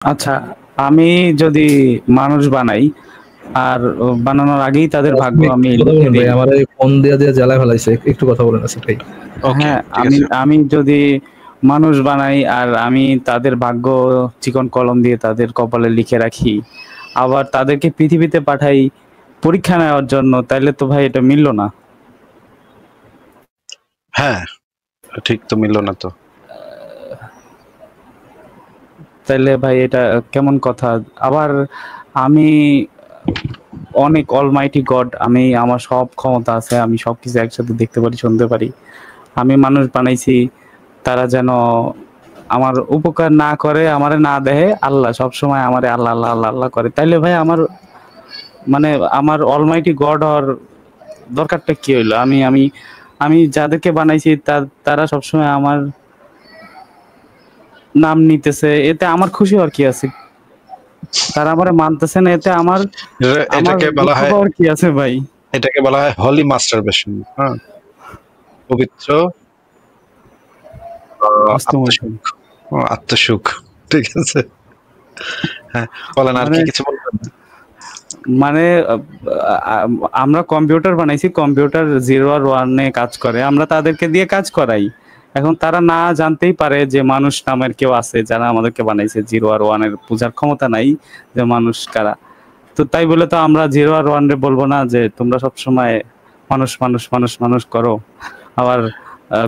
আচ্ছা, আমি যদি মানুষ বানাই আর বানানোর আগেই তাদের ভাগ্য আপনি আমি কথা লিখে বলেন ভাই, দিই। আমার এই ফোন দিয়ে জ্বালায় ফেলাইছে, একটু কথা বলেন আসিফ ভাই। ওকে, হ্যাঁ, ঠিক আমি আছে। আমি যদি মানুষ বানাই আর আমি তাদের ভাগ্য চিকন কলম দিয়ে তাদের কপালে লিখে রাখি, আবার তাদেরকে পৃথিবীতে পাঠাই পরীক্ষা নেওয়ার জন্য, তাইলে তো ভাই এটা মিললো না। হ্যাঁ, ঠিক তো মিললো না তো। তাইলে ভাই এটা কেমন কথা? আবার আমি অনেক অলমাইটি গড, আমি আমার সব ক্ষমতা আছে, আমি সবকিছু একসাথে দেখতে পারি, শুনতে পারি। আমি মানুষ বানাইছি তারা যেন আমার উপকার না করে, আমারে না দেহে, আল্লাহ সবসময় আমারে আল্লাহ আল্লাহ আল্লাহ আল্লাহ করে। তাইলে ভাই আমার মানে আমার অলমাইটি গড হওয়ার দরকারটা কি হইলো? আমি আমি আমি যাদেরকে বানাইছি তারা সবসময় আমার নাম নিতেছে, এতে আমার খুশি হওয়ার কি আছে? তারা আমারে মানতেছে না, এতে আমার আমার এটাকে বলা দুঃখ হয়, পাওয়ার কি আছে ভাই? এটাকে বলা হয় হলি মাস্টারবেশন। হ্যাঁ, পবিত্র বাস্তবতা। আত্মসুখ। আত্মসুখ, ঠিক আছে। হ্যাঁ, বলেন আর মানে কি কিছু বলবেন? মানে আমরা কম্পিউটার বানাইছি, কম্পিউটার 0 আর 1 এ কাজ করে, আমরা তাদেরকে দিয়ে কাজ করাই। এখন তারা না জানতেই পারে যে মানুষ নামের কেউ আছে যারা আমাদেরকে বানাইছে। 0 আর 1 এর বোঝার ক্ষমতা নাই যে মানুষ কারা। তো তাই বলে তো আমরা 0 আর 1 রে বলবো না যে তোমরা সবসময় মানুষ মানুষ মানুষ মানুষ করো। আবার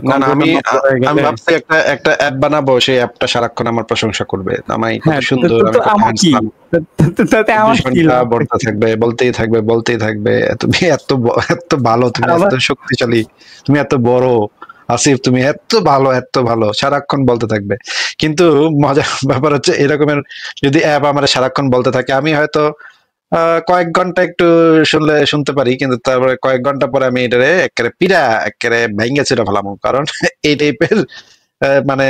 না না, কম্পিউটার নষ্ট হয়ে আমি গেলে ভাবছি একটা অ্যাপ বানাবো, সেই অ্যাপটা সারাক্ষণ আমার প্রশংসা করবে, আমি কত হ্যাঁ, সুন্দর, তো আমি কত আমার কি? হ্যান্ডসাম। তাতে ২৪ আমার কি ঘন্টা লাভ? বলতে থাকবে, বলতেই থাকবে, বলতেই থাকবে, তুমি এত ভালো, তুমি আবার এত শক্তিশালী, তুমি এত বড়, আসিফ তুমি এত ভালো, এত ভালো, সারাক্ষণ বলতে থাকবে। কিন্তু মজার ব্যাপার হচ্ছে, এরকমের যদি অ্যাপ আমার সারাক্ষণ বলতে থাকে, আমি হয়তো কয়েক ঘন্টা একটু শুনতে পারি, কিন্তু তারপরে কয়েক ঘন্টা পরে আমি এটারে একেবারে ভেঙে ছিঁড়ে ফেলাম, কারণ এই টাইপের মানে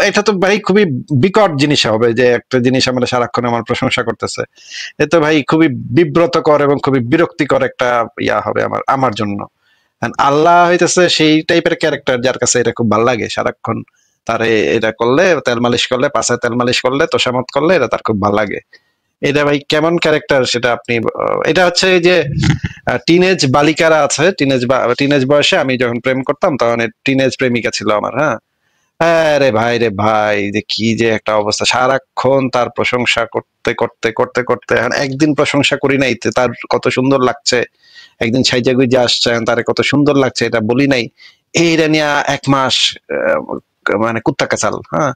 এটা তো ভাই খুবই বিকট জিনিস হবে যে একটা জিনিস আমরা সারাক্ষণ আমার প্রশংসা করতেছে। এ তো ভাই খুবই বিব্রতকর এবং খুবই বিরক্তিকর একটা ইয়া হবে আমার জন্য। And আল্লাহ হইতেছে সেই টাইপের ক্যারেক্টার যার কাছে এটা খুব ভালো লাগে, সারাক্ষণ তারে এটা করলে, তেল মালিশ করলে, পাছায় তেল মালিশ করলে, তোষামত করলে এটা তার খুব ভালো লাগে। এটা ভাই কেমন ক্যারেক্টার সেটা আপনি এটা হচ্ছে এই যে টিনেজ বালিকারা আছে, টিনেজ বয়সে আমি যখন প্রেম করতাম, তখন টিনেজ প্রেমিকা ছিল আমার। হ্যাঁ, আরে ভাই রে ভাই, যে কি যে একটা অবস্থা, সারাক্ষণ তার প্রশংসা করতে করতে করতে করতে, এখন একদিন প্রশংসা করি নাই তার কত সুন্দর লাগছে, একদিন সাইজা গুইজা আসছেন তারে কত সুন্দর লাগছে এটা বলি নাই, এইটা নিয়ে 1 মাস মানে কুত্তা কাচাল। হ্যাঁ,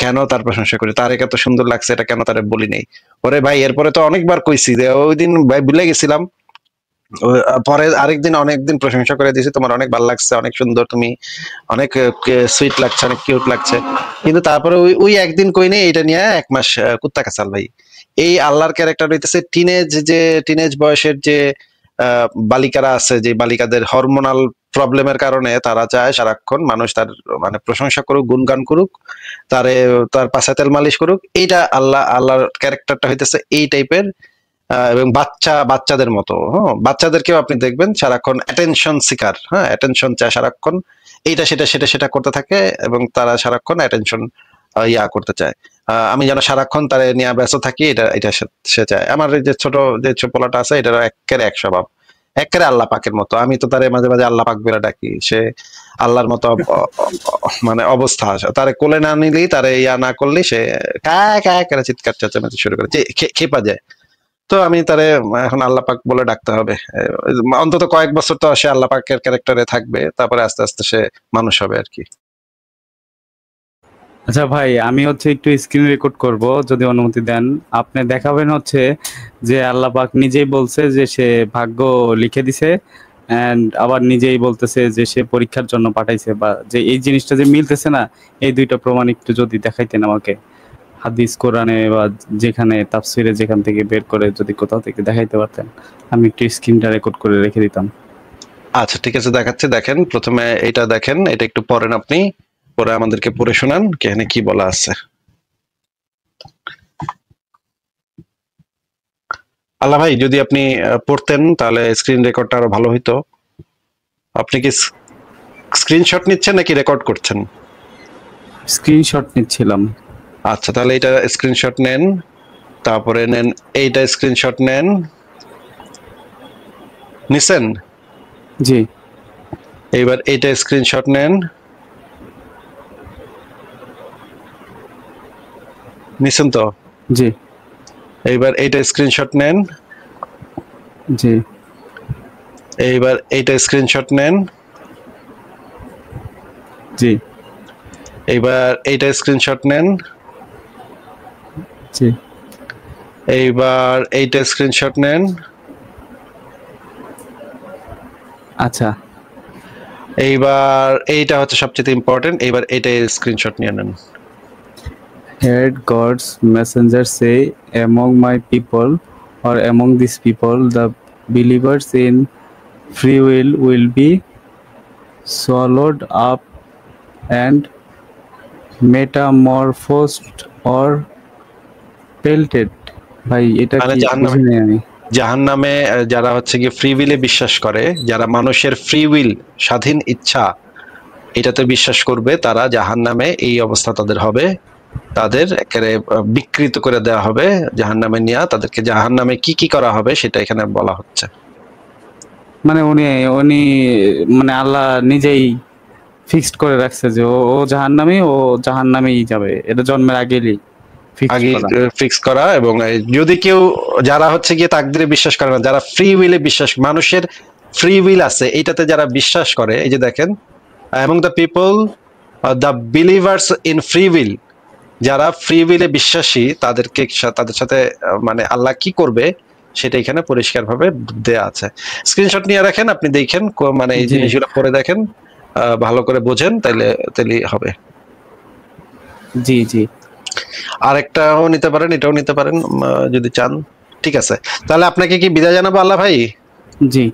কেন তার প্রশংসা করি, তারে কত সুন্দর লাগছে এটা কেন তারে বলি নাই। ওরে ভাই, এরপরে তো অনেকবার কইছি যে ওই দিন ভাই ভুলে গেছিলাম, পরে আরেকদিন অনেকদিন প্রশংসা করে দিয়েছি, তোমার অনেক ভালো লাগছে, অনেক সুন্দর, তুমি অনেক সুইট লাগছে, অনেক কিউট লাগছে, কিন্তু তারপরে ওই একদিন কই নেই, এটা নিয়ে 1 মাস কুত্তা কাচাল ভাই। এই আল্লাহর ক্যারেক্টার হইতেছে টিনেজ বয়সের যে বালিকারা আছে, যে বালিকাদের হরমোনাল প্রবলেমের কারণে তারা চায় সারাক্ষণ মানুষ তার মানে প্রশংসা করুক, গুণগান করুক, তার পাশে তেল মালিশ করুক। এইটা আল্লাহর ক্যারেক্টারটা হইতেছে এই টাইপের। এবং বাচ্চাদের মতো, হ্যাঁ, বাচ্চাদেরকেও আপনি দেখবেন সারাক্ষণ অ্যাটেনশন সিকার, হ্যাঁ, অ্যাটেনশন চায় সারাক্ষণ, এইটা সেটা সেটা সেটা করতে থাকে, এবং তারা সারাক্ষণ অ্যাটেনশন ইয়া করতে চায়। আমি যেন সারাক্ষণ তারা নিয়ে ব্যস্ত থাকি, এটা সে চায়। আমার এই যে পোলাটা আছে, এটার একেবারে এক স্বভাব, একেবারে আল্লাহ পাকের মতো। আমি তো তারে মাঝে মাঝে আল্লাহ পাক বলে ডাকি, সে আল্লাহর মতো মানে অবস্থা। তারে কোলে না নিলেই, তারে ইয়া না করলেই সে কায় কায় করে চিৎকার চেঁচামেচি শুরু করে, খেপা যায়। তো আমি তারে এখন আল্লাহ পাক বলে ডাকতে হবে। অন্তত কয়েক বছর তো সে আল্লাহ পাকের ক্যারেক্টারে থাকবে, তারপরে আস্তে আস্তে সে মানুষ হবে আর কি। আচ্ছা ভাই, আমি একটু স্ক্রিন রেকর্ড করব যদি অনুমতি দেন। আপনি দেখাবেন যে আল্লাহ পাক নিজেই বলছে যে সে ভাগ্য লিখে দিছে, এন্ড আবার নিজেই বলতেছে যে সে পরীক্ষার জন্য পাঠাইছে, বা যে এই জিনিসটা যে মিলতেছে না, এই দুইটা প্রমাণ একটু যদি দেখাইতেন আমাকে, হাদিস কোরআনে বা যেখানে তাফসিরে যেখান থেকে বের করে যদি কোথাও থেকে দেখাইতে পারতেন, আমি একটু স্ক্রিনটা রেকর্ড করে রেখে দিতাম। আচ্ছা ঠিক আছে, দেখাচ্ছি। দেখেন, প্রথমে এটা দেখেন, এটা একটু পড়েন আপনি, পরে আমাদেরকে পড়ে শোনান এখানে কি বলা আছে। আল্লাহ ভাই, যদি আপনি পড়তেন তাহলে স্ক্রিন রেকর্ডটা আরো ভালো হইতো। আপনি কি স্ক্রিনশট নিচ্ছেন নাকি রেকর্ড করছেন? স্ক্রিনশট নিচ্ছিলাম। আচ্ছা, তাহলে এটা স্ক্রিনশট নেন, তারপরে নেন এইটা স্ক্রিনশট নেন, নিছেন? জি এইবার এইটা স্ক্রিনশট নেন, নিছেন তো? জি এইবার এইটা স্ক্রিনশট নেন, জি এইবার এইটা স্ক্রিনশট নেন, জি এইবার এইটা স্ক্রিনশট নেন, জি এইবার এইটা স্ক্রিনশট নেন, আচ্ছা এইবার এইটা হচ্ছে সবচেয়ে ইম্পর্টেন্ট, এইবার এইটা স্ক্রিনশট নিয়ে নেন। Heard God's messenger say, among my people or among these people, the believers in free will be swallowed up and metamorphosed or pelted. ভাই এটা মানে কি জাহান্নামে, বুঝিনি আমি। জাহান্নামে যারা হচ্ছে কি ফ্রি উইলে বিশ্বাস করে, যারা মানুষের ফ্রি উইল স্বাধীন ইচ্ছা এটাতে বিশ্বাস করবে, তারা জাহান্নামে এই অবস্থা তাদের হবে, তাদের একেবারে বিকৃত করে দেওয়া হবে জাহান্নামে নিয়ে, তাদেরকে জাহান্নামে কি কি করা হবে সেটা এখানে বলা হচ্ছে। মানে উনি উনি মানে আল্লাহ নিজেই ফিক্সড করে রাখছে যে ও জাহান্নামী, ও জাহান্নামেই যাবে, এটা জন্মের আগেই আগে ফিক্স করা। এবং যদি কেউ যারা হচ্ছে গিয়ে তাকদিরে বিশ্বাস করে না, যারা ফ্রি উইলে বিশ্বাস, মানুষের ফ্রি উইল আছে এইটাতে যারা বিশ্বাস করে, এই যে দেখেন among the people the believers in free will, যারা ফ্রি উইলে বিশ্বাসী তাদেরকে তাদের সাথে মানে আল্লাহ কি করবে সেটা এখানে পরিষ্কারভাবে দেয়া আছে। স্ক্রিনশট নিয়ে রাখেন, আপনি দেখেন মানে এই জিনিসগুলো পরে দেখেন, ভালো করে বোঝেন, তাইলে হবে। জি জি আরেকটাও নিতে পারেন, এটাও নিতে পারেন যদি চান। ঠিক আছে, তাহলে আপনাকে কি বিদায় জানাবো আল্লাহ ভাই? জি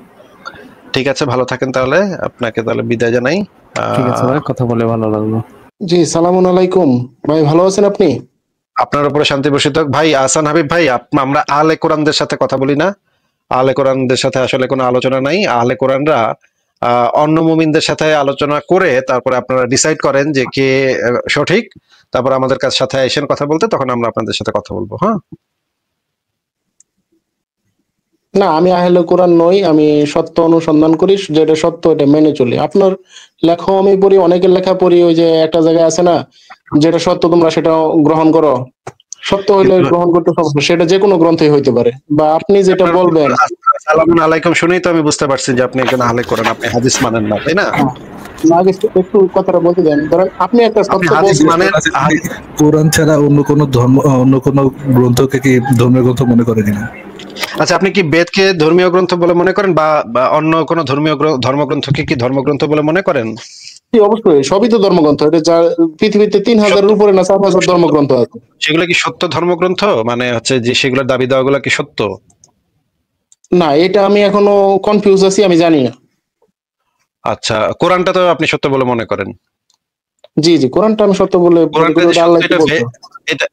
ঠিক আছে, ভালো থাকেন, তাহলে আপনাকে তাহলে বিদায় জানাই। ঠিক আছে ভাই, কথা বলে ভালো লাগলো। জি সালামুন আলাইকুম ভাই, ভালো আছেন আপনি? আপনার উপরে শান্তি বর্ষিত হোক। ভাই আহসান হাবিব ভাই, আমরা আহলে কোরআনদের সাথে কথা বলি না, আহলে কোরআনদের সাথে আসলে কোনো আলোচনা নাই। আহলে কোরআনরা অন্য মুমিনদের সাথে আলোচনা করে তারপরে আপনারা ডিসাইড করেন যে কে সঠিক, তারপর আমাদের কাছে সাথে এসেন কথা বলতে, তখন আমরা আপনাদের সাথে কথা বলবো। হ্যাঁ, না, আমি আহলে কোরআন নই, আমি সত্য অনুসন্ধান করি, যেটা সত্য এটা মেনে চলি। আপনার লেখাও আমি পড়ি, অনেকের লেখা পড়ি, ওই যে একটা জায়গায় আছে না, যেটা সত্য তোমরা সেটা গ্রহণ করো, সত্য হইলে গ্রহণ করতে সমস্যা, সেটা যে কোনো গ্রন্থই হইতে পারে, বা আপনি যেটা বলবেন। আসসালামু আলাইকুম শুনেই তো আমি বুঝতে পারছি যে আপনি একজন আহলে কোরআন, আপনি হাদিস মানেন না, তাই না? আগে একটু কথাটা বলতে দেন, ধরেন আপনি একটা সত্য বলছেন, কোরআন ছাড়া অন্য কোন ধর্ম, অন্য কোন গ্রন্থকে কি ধর্মীয় গ্রন্থ মনে করে কিনা? আচ্ছা, আপনি কি বেদকে ধর্মীয় গ্রন্থ বলে মনে করেন, বা অন্য কোন ধর্মীয় ধর্মগ্রন্থকে কি ধর্মগ্রন্থ বলে মনে করেন? অবশ্যই সবই তো ধর্মগ্রন্থ, এটা যা পৃথিবীতে 3000-এর উপরে না 4000 ধর্মগ্রন্থ আছে। সেগুলো কি সত্য ধর্মগ্রন্থ, মানে হচ্ছে যে সেগুলোর দাবি দেওয়া গুলা কি সত্য? না, এটা আমি এখনো কনফিউজ আছি, আমি জানি না। আচ্ছা, কোরআনটা তো আপনি সত্য বলে মনে করেন? জি জি, কোরআনটা আমি সত্য বলে, এটা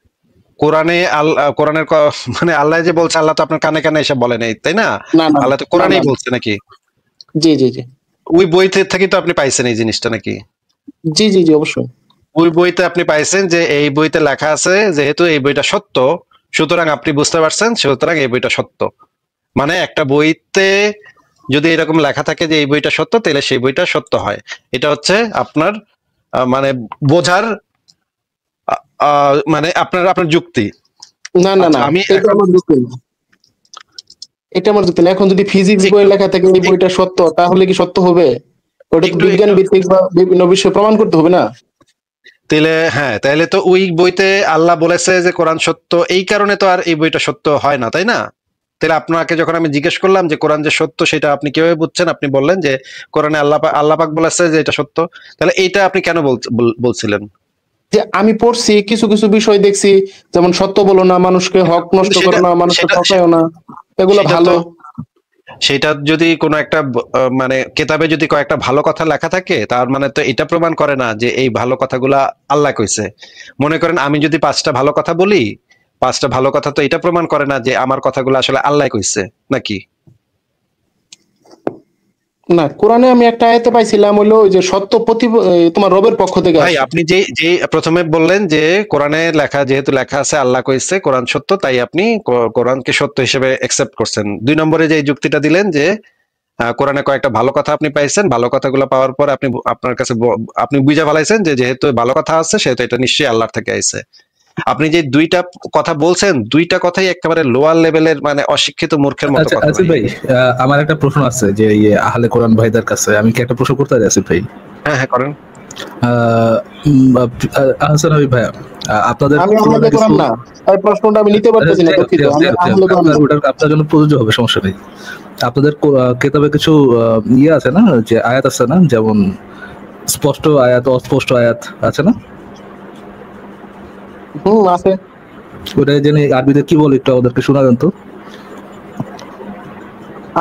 কোরআনে কোরআনের মানে আল্লাহ যে বলছে, আল্লাহ তো আপনার কানে কানে এসে বলে নাই, তাই না? আল্লাহ তো কোরআনেই বলছে নাকি? জি জি জি, ওই বইতে থেকে তো আপনি পাইছেন এই জিনিসটা নাকি? জি জি জি, অবশ্যই ওই বইতে আপনি পাইছেন যে এই বইতে লেখা আছে যেহেতু এই বইটা সত্য, সুতরাং আপনি বুঝতে পারছেন, সুতরাং এই বইটা সত্য। মানে একটা বইতে যদি এরকম লেখা থাকে যে এই বইটা সত্য, তাহলে সেই বইটা সত্য হয়। এটা হচ্ছে আপনার মানে বোঝার মানে আপনার যুক্তি। না না না, এটা আমার যুক্তি না, এটা আমার যুক্তি না। এখন যদি ফিজিক্স বই লেখা থাকে এই বইটা সত্য, তাহলে কি সত্য হবে? ওটা তো বিজ্ঞান ভিত্তিক বা বিভিন্ন বিষয় প্রমাণ করতে হবে না? তাহলে হ্যাঁ, তাহলে তো ওই বইতে আল্লাহ বলেছে যে কোরআন সত্য, এই কারণে তো আর এই বইটা সত্য হয় না, তাই না? তাহলে আপনাকে যখন আমি জিজ্ঞেস করলাম যে কোরআন যে সত্য, সেটা আপনি কিভাবে বুঝছেন? আপনি বললেন যে কোরআনে আল্লাহ পাক বলেছে যে এটা সত্য। তাহলে এইটা আপনি কেন বলছিলেন? যে আমি পড়ছি, কিছু কিছু বিষয় দেখছি, যেমন সত্য বলো না, মানুষকে হক নষ্ট করো না, মানুষকে ঠকায়ও না, এগুলো ভালো। সেটা যদি কোনো একটা মানে কেতাবে যদি কয়েকটা ভালো কথা লেখা থাকে, তার মানে তো এটা প্রমাণ করে না যে এই ভালো কথাগুলা আল্লাহ কইছে। মনে করেন আমি যদি 5টা ভালো কথা বলি, 5টা ভালো কথা তো এটা প্রমাণ করে না যে আমার কথাগুলো আসলে আল্লাহ কইছে নাকি? না, কোরআনে আমি একটা আয়াতে পাইছিলাম হলো ওই যে সত্য তোমার রবের পক্ষ থেকে ভাই আসে। আপনি যে যে প্রথমে বললেন যে কোরআনে লেখা, যেহেতু লেখা আছে আল্লাহ কইছে কোরআন সত্য, তাই আপনি কোরআনকে সত্য হিসেবে অ্যাকসেপ্ট করছেন। 2 নম্বরে যে যুক্তিটা দিলেন যে কোরআনে কয়েকটা ভালো কথা আপনি পাইছেন, ভালো কথাগুলো পাওয়ার পর আপনি আপনার কাছে আপনি বুঝে ফেলাইছেন যে যেহেতু ভালো কথা আছে সেহেতু এটা নিশ্চয়ই আল্লাহর থেকে আইছে। আপনি যে দুইটা কথা বলছেন, দুইটা কথাই একেবারে লোয়ার লেভেলের, মানে অশিক্ষিত মূর্খের মতো আচ্ছা কথা আসিফ ভাই। ভাই, আমার একটা প্রশ্ন আছে যে আহলে কোরআন ভাইদের কাছে আমি কি একটা প্রশ্ন করতে পারি আসিফ ভাই? হ্যাঁ হ্যাঁ করেন। আহসান হাবিব ভাইয়া, আপনাদের আমি আহলে কোরআন না, তাই প্রশ্নটা আমি নিতে পারতেছি না, দুঃখিত। আমি আহলে কোরআন না। আপনার জন্য প্রযোজ্য হবে, সমস্যা নেই। আপনাদের কেতাবে কিছু ইয়ে আছে না, যে আয়াত আছে না, যেমন স্পষ্ট আয়াত, অস্পষ্ট আয়াত আছে না? আছে। ওটা জেনে আরবিতে কি বলে একটু ওদেরকে শোনাবেন তো।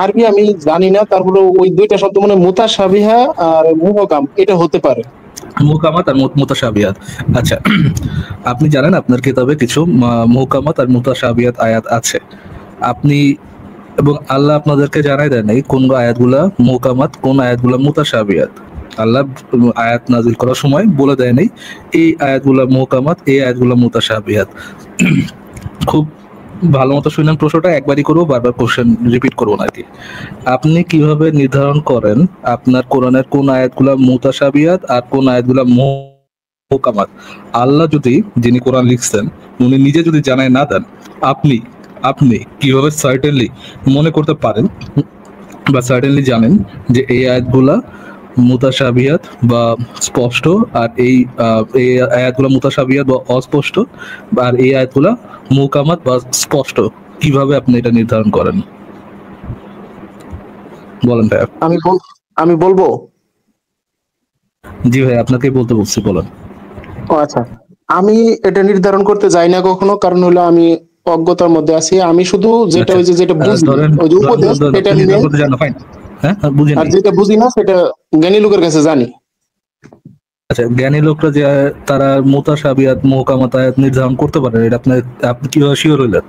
আরবি আমি জানি না, তারপরে ওই দুইটা শব্দ মানে মুতাশাবিহা আর মুহকাম, এটা হতে পারে। মুহকামাত আর মুতাশাবিহাত। আচ্ছা, আপনি জানেন আপনার কিতাবে কিছু মুহকামাত আর মুতাশাবিহাত আয়াত আছে। আপনি এবং আল্লাহ আপনাদেরকে জানাই দেন নাই কোন আয়াতগুলা মুহকামাত, কোন আয়াতগুলা মুতাশাবিহাত। আল্লাহ আয়াত নাজিল করার সময় বলে দেয় নাই এই আয়াতগুলা মুহকামাত, এই আয়াতগুলা মুতাশাবিহাত। খুব ভালো মতো শুনলেন প্রশ্নটা, একবারই করবো, বারবার কোশ্চেন রিপিট করবো না আর কি। আপনি কিভাবে নির্ধারণ করেন আপনার কোরআনের কোন আয়াতগুলা মুতাশাবিহাত আর কোন আয়াতগুলা মুহকামাত? আল্লাহ যদি, যিনি কোরআন লিখছেন, উনি নিজে যদি জানায় না দেন, আপনি আপনি কিভাবে সার্টেনলি মনে করতে পারেন বা সার্টেনলি জানেন যে এই আয়াতগুলা মুতাশাবিহাত বা স্পষ্ট, আর এই আয়াতগুলা মুতাশাবিহাত বা অস্পষ্ট, আর এই আয়াতগুলা মুহকামাত বা স্পষ্ট? কিভাবে আপনি এটা নির্ধারণ করেন বলেন ভাই। আমি বলবো। জি ভাই, আপনাকে বলতে বলছি, বলেন। ও আচ্ছা, আমি এটা নির্ধারণ করতে যাই না কখনো, কারণ হলো আমি অজ্ঞতার মধ্যে আছি। আমি শুধু যেটা ওই যেটা বুঝি, ওই যে উপদেশ, সেটা নিয়ে, আর যেটা বুঝি না সেটা জ্ঞানী লোকের কাছে জানি। আচ্ছা, জ্ঞানী লোকরা যে তারা মুতাশাবিহাত মুহকামাত আয়াত নির্ধারণ করতে পারে, এটা আপনি কিভাবে শিওর হইলেন?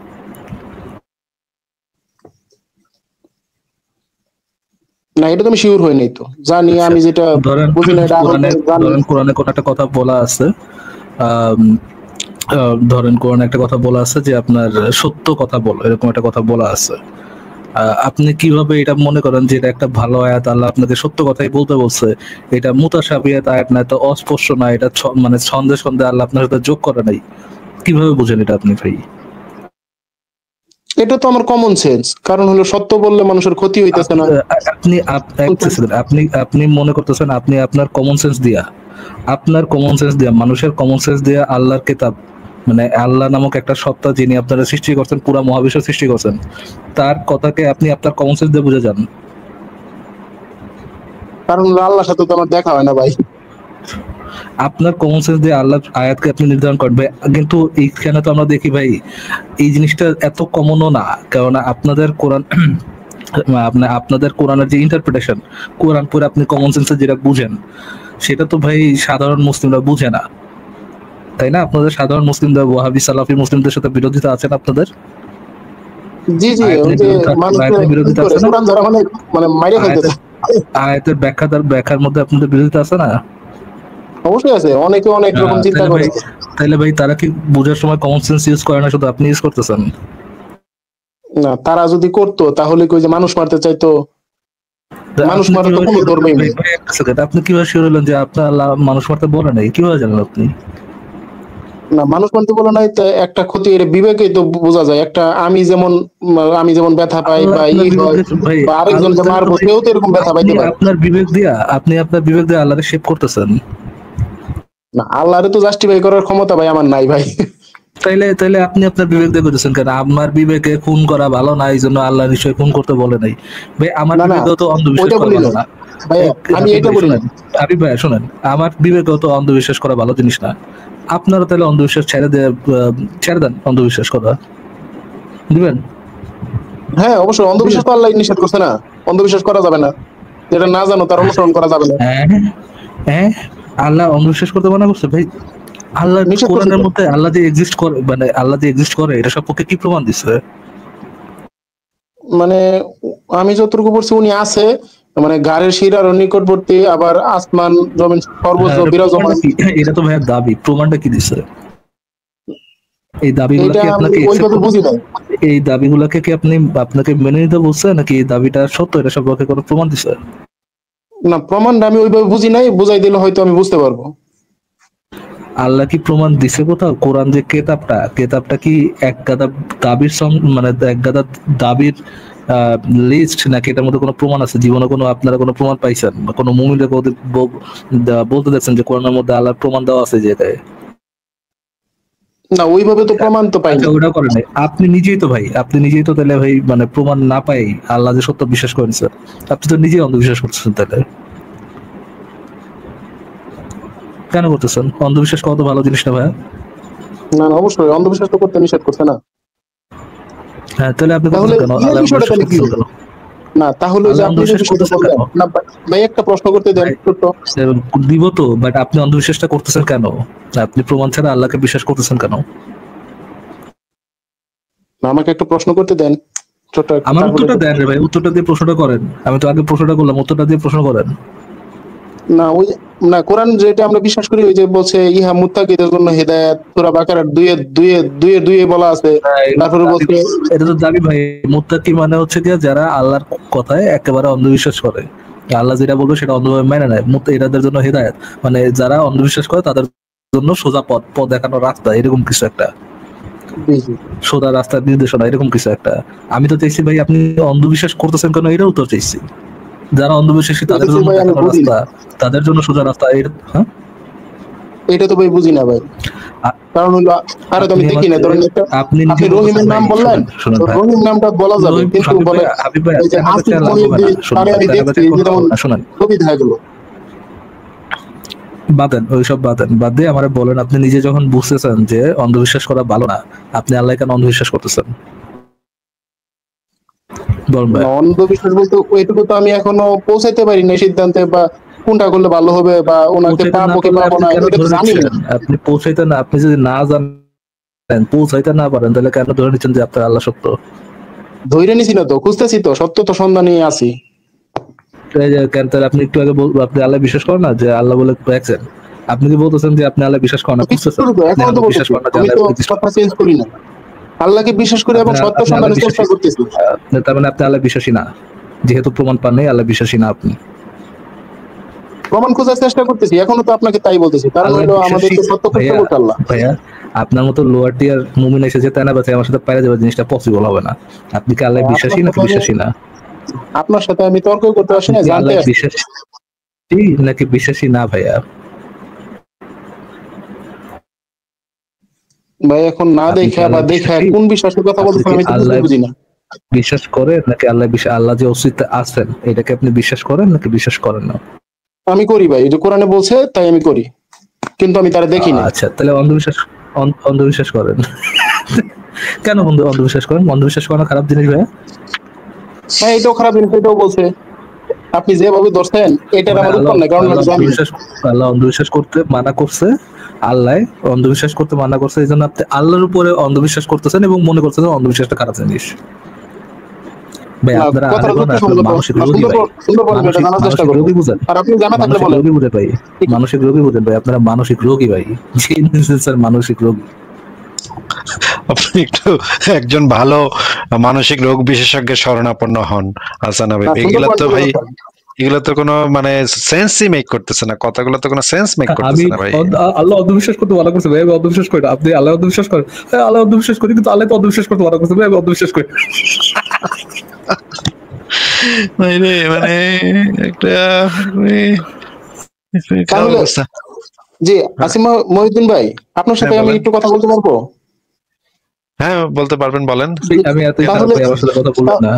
না, এটা তো আমি শিওর হই নাই, তো জানি আমি যেটা বুঝি না। ধরেন কোরআনে কোন একটা কথা বলা আছে, ধরেন কোরআনে একটা কথা বলা আছে যে আপনার সত্য কথা বলো, এরকম একটা কথা বলা আছে। আপনি কিভাবে এটা মনে করেন যে এটা একটা ভালো আয়াত, আল্লাহ আপনাকে সত্য কথাই বলতে বলছে? এটা মুতাশাবিহাত আয়াত না, এটা অস্পষ্ট না, এটা মানে ছন্দে ছন্দে আল্লাহ আপনার সাথে যোগ করে নাই? কিভাবে বুঝেন এটা আপনি ভাই? এটা তো আমার কমন সেন্স, কারণ হলো সত্য বললে মানুষের ক্ষতি হইতেছে না। আপনি মনে করতেছেন আপনি আপনার কমন সেন্স দিয়া, মানুষের কমন সেন্স দিয়া আল্লাহর কিতাব, মানে আল্লাহ নামক একটা সত্তা যিনি আপনারা সৃষ্টি করছেন, পুরা মহাবিশ্ব সৃষ্টি করছেন, তার কথাকে আপনি আপনার কমন সেন্স দিয়ে বুঝে যান? কারণ আল্লাহর সাথে তো আমার দেখা হয় না ভাই। আপনার কমন সেন্স দিয়ে আল্লাহর আয়াতকে আপনি নির্ধারণ করবে, কিন্তু এইখানে তো আমরা দেখি ভাই এই জিনিসটা এত কমনও না, কারণ আপনাদের কোরআন আপনাদের কোরআনের যে ইন্টারপ্রিটেশন, কোরআন পড়ে আপনি কমন সেন্সে যেটা বুঝেন, সেটা তো ভাই সাধারণ মুসলিমরা বুঝে না, তাই না? আপনাদের সাধারণ মুসলিমদের, ওয়াহাবি সালাফি মুসলিমদের সাথে বিরোধিতা আছেন আপনাদের। জি জি, ওই যে মানুষের বিরোধিতা আছে না, কোরআন ধরা মানে মাইরে খাইতেছে। আয়াতের ব্যাখ্যার মধ্যে আপনাদের বিরোধিতা আছে না? অবশ্যই আছে, অনেকে অনেক রকম চিন্তা করে। তাহলে ভাই তারা কি বোঝার সময় কমন সেন্স ইউজ করে না, শুধু আপনি ইউজ করতেছেন? না, তারা যদি করতো তাহলে কই যে মানুষ মারতে চাইতো? মানুষ মারা তো কোনো ধর্মই নেই। আপনি কিভাবে শিওর হলেন যে আপনার আল্লাহ মানুষ মারতে বলে নাই? কিভাবে জানেন আপনি? না, মানুষ মারতে বলে নাই তো একটা ক্ষতি, এটা বিবেকেই তো বোঝা যায়। একটা আমি যেমন ব্যথা পাই বা বা আরেকজন যে মারবো সেও তো এরকম ব্যথা পাইতে পারে। আপনি আপনার বিবেক দিয়ে আল্লাহরে শেভ করতেছেন। না, আল্লাহরে তো জাস্টিফাই করার ক্ষমতা ভাই আমার নাই ভাই। তাইলে আপনি আপনার বিবেক দিয়ে করতেছেন কেন? আমার বিবেকে খুন করা ভালো না, এই জন্য আল্লাহ নিশ্চয়ই খুন করতে বলে নাই। ভাই আমার বিবেকেও তো অন্ধবিশ্বাস করা ভালো না। আমি এটা বলি না। আরিফ ভাই শুনেন, আমার বিবেকেও তো অন্ধবিশ্বাস করা ভালো জিনিস না। আপনারা তাহলে অন্ধবিশ্বাস ছেড়ে দেন, অন্ধবিশ্বাস করা দিবেন? হ্যাঁ অবশ্যই, অন্ধবিশ্বাস তো আল্লাহ নিষেধ করছে না, অন্ধবিশ্বাস করা যাবে না, যেটা না জানো তার অনুসরণ করা যাবে না। হ্যাঁ, আল্লাহ অন্ধবিশ্বাস করতে মানা করছে ভাই? আল্লাহ কোরআনের মধ্যে আল্লাহ যে এক্সিস্ট করে, মানে আল্লাহ যে এক্সিস্ট করে, এটা সম্পর্কে কি প্রমাণ দিচ্ছে? মানে আমি যতটুকু পড়ছি উনি আছে, মানে গাড়ের শিরার নিকটবর্তী, আবার আসমান জমিন সর্বত্র হ্যাঁ, বিরাজমান। এটা তো ভাইয়া দাবি, প্রমাণটা কি দিচ্ছে? এই দাবিগুলো এটা কি আমি আপনাকে ওইভাবে বুঝি নাই। এই দাবিগুলোকে কি আপনাকে মেনে নিতে বলছে, নাকি এই দাবিটা সত্য এটা সম্পর্কে কোনো প্রমাণ দিচ্ছে? না, প্রমাণটা আমি ওইভাবে বুঝি নাই, বুঝাই দিলে হয়তো আমি বুঝতে পারবো। আল্লাহ কি প্রমাণ দিছে কোথাও? কোরআন যে কেতাবটা কি এক গাদা দাবির মানে এক গাদা দাবির লিস্ট, নাকি এটার মধ্যে কোনো প্রমাণ আছে? জীবনে কোনো আপনারা কোনো প্রমাণ পাইছেন বা কোনো মুমিনকে বলতে দেখছেন যে কোরআনের মধ্যে আল্লাহর প্রমাণ দেওয়া আছে যে এটাই? না, ওইভাবে তো প্রমাণ তো পাইনি। ওটা করেন নাই আপনি নিজেই তো ভাই, আপনি নিজেই তো তাহলে ভাই মানে প্রমাণ না পাই আল্লাহ যে সত্য বিশ্বাস করেন স্যার, আপনি তো নিজেই অন্ধবিশ্বাস করতেছেন। তাহলে কেন করতেছেন? অন্ধবিশ্বাস কত ভালো জিনিস না ভাইয়া? না না, অবশ্যই অন্ধবিশ্বাস তো করতে নিষেধ করছে না। হ্যাঁ, তাহলে আপনি তাহলে কেন এই আল্লাহ বিষয়টা বিশ্বাস তাহলে কি করতেছেন হলো? কেন? না, তাহলে যে আল্লাহ আপনি যে অন্ধবিশ্বাস বিষয়টা করতেছেন বললেন কেন? না, ভাই একটা প্রশ্ন করতে দেন ছোট্ট। দিব তো, বাট আপনি অন্ধবিশ্বাসটা করতেছেন কেন? আপনি প্রমাণ ছাড়া আল্লাহকে বিশ্বাস করতেছেন কেন? না, আমাকে একটু প্রশ্ন করতে দেন ছোট্ট একটা, আমার তারপরে উত্তরটা দেন রে ভাই, উত্তরটা দিয়ে প্রশ্নটা করেন। আমি তো আগে প্রশ্নটা করলাম, উত্তরটা দিয়ে প্রশ্ন করেন। না ওই না, কোরআন যেটা আমরা বিশ্বাস করি ওই যে বলছে ইহা মুত্তাকিদের জন্য হেদায়েত, সূরা বাকারার 2 বলা আছে। তারপরে বলছে এটা তো দাবি ভাই। মুত্তাকি মানে হচ্ছে কি, যারা আল্লাহর কথায় একেবারে অন্ধবিশ্বাস করে, আল্লাহ যেটা বলবে সেটা অন্ধভাবে মেনে নেয়। এটাদের জন্য হেদায়েত মানে যারা অন্ধবিশ্বাস করে তাদের জন্য সোজা পথ দেখানোর রাস্তা, এরকম কিছু একটা, সোজা রাস্তার নির্দেশনা, এরকম কিছু একটা। আমি তো চাইছি ভাই আপনি অন্ধবিশ্বাস করতেছেন কেন এটাও উত্তর চাইছি। যারা অন্ধবিশ্বাসী তাদের জন্য দেখানোর রাস্তা, তাদের জন্য সোজা রাস্তা। হ্যাঁ, এটা তো ভাই বুঝি না ভাই। কারণ হলো আরে তো আমি দেখি না, ধরেন আপনি রহিমের নাম বললেন, রহিম নামটা বলা যাবে, কিন্তু বলে এই যে আসিফ মহিউদ্দিন, তারে আমি দেখছি যেমন ছবি দেখা গেল। বাদেন ওইসব বাদেন, বাদ দিয়ে আমার বলেন, আপনি নিজে যখন বুঝতেছেন যে অন্ধবিশ্বাস করা ভালো না, আপনি আল্লাহ কেন অন্ধবিশ্বাস করতেছেন? অন্ধবিশ্বাস বলতে ওইটুকু তো আমি এখনো পৌঁছাইতে পারি না সিদ্ধান্তে, বা কোনটা করলে ভালো হবে বা ওনাকে পাবো কি পাবো না এটা তো জানি না। আপনি পৌঁছাইতে না, আপনি যদি না জানেন, পৌঁছাইতে না পারেন, তাহলে কেন ধরে নিচ্ছেন যে আপনার আল্লাহ সত্য? ধরে নিছি না তো, খুঁজতেছি তো, সত্য তো সন্ধানে আছি। কেন তাহলে আপনি একটু আগে আপনি আল্লাহ বিশ্বাস করেন না যে আল্লাহ বলে দেখছেন? আপনি কি বলতেছেন যে আপনি আল্লাহ বিশ্বাস করেন না, খুঁজতেছেন? বিশ্বাস করেন না, আমি তো কথা চেঞ্জ করি না, আল্লাহকে বিশ্বাস করি এবং সত্য সন্ধানের চেষ্টা করতেছি। তার মানে আপনি আল্লাহ বিশ্বাসী না, যেহেতু প্রমাণ পান নাই আল্লাহ বিশ্বাসী না। আপনি প্রমাণ খোঁজার চেষ্টা করতেছি, এখনো তো আপনাকে তাই বলতেছি, কারণ হলো আমাদের তো সত্য খুঁজতে করতে আল্লাহ। ভাইয়া আপনার মতো লোয়ার টিয়ার মুমিন এসে যে তানা বাঁচে আমার সাথে পাইরে যাওয়ার জিনিসটা পসিবল হবে না। আপনি কি আল্লাহ বিশ্বাসী নাকি বিশ্বাসী না? আপনার সাথে আমি তর্ক করতে আসি না, জানতে আসি বিশ্বাসী নাকি বিশ্বাসী না ভাইয়া? ভাই এখন না দেখা বা দেখা কোন বিশ্বাসের কথা বলতেছেন আমি তো বুঝি না। বিশ্বাস করেন নাকি আল্লাহ যে অস্তিত্বে আছেন এটাকে আপনি বিশ্বাস করেন নাকি বিশ্বাস করেন না? আমি করি ভাই, যে কোরআনে বলছে তাই আমি করি, কিন্তু আমি তারা দেখি না। আচ্ছা, তাহলে অন্ধবিশ্বাস করেন কেন? অন্ধবিশ্বাস করেন? অন্ধবিশ্বাস করা খারাপ জিনিস ভাইয়া? হ্যাঁ, এটাও খারাপ জিনিস, এটাও বলছে। আপনি যেভাবে ধরছেন এটার আমার উত্তর নাই, কারণ আল্লাহ অন্ধবিশ্বাস করতে মানা করছে, আল্লাহ অন্ধবিশ্বাস করতে মানা করছে, এই জন্য আপনি আল্লাহর উপরে অন্ধবিশ্বাস করতেছেন এবং মনে করতেছেন অন্ধবিশ্বাসটা খারাপ জিনিস। ভাই আপনারা মানসিক রোগী ভাই, মানসিক রোগী বুঝেন, মানসিক রোগী বুঝেন ভাই, আপনারা মানসিক রোগী ভাই, মানসিক রোগী। আপনি একটু একজন ভালো মানসিক রোগ বিশেষজ্ঞের শরণাপন্ন হন হাসান ভাই। এগুলা তো ভাই, এগুলো তো কোনো মানে সেন্সই মেক করতেছে না, কথাগুলো তো কোনো সেন্স মেক করতেছে না ভাই। আল্লাহ অন্ধবিশ্বাস করতে মানা করছে ভাই, আমি অন্ধবিশ্বাস করি না। আপনি আল্লাহ অন্ধবিশ্বাস করেন? আল্লাহ অন্ধবিশ্বাস করি, কিন্তু আল্লাহ তো অন্ধবিশ্বাস করতে মানা করছে ভাই, আমি অন্ধবিশ্বাস করি। মানে একটা জি আসিম মহিউদ্দিন ভাই, আপনার সাথে আমি একটু কথা বলতে পারবো? হ্যাঁ বলতে পারবেন, বলেন। আমি এত খারাপ ভাই, আমার সাথে কথা বলবেন না।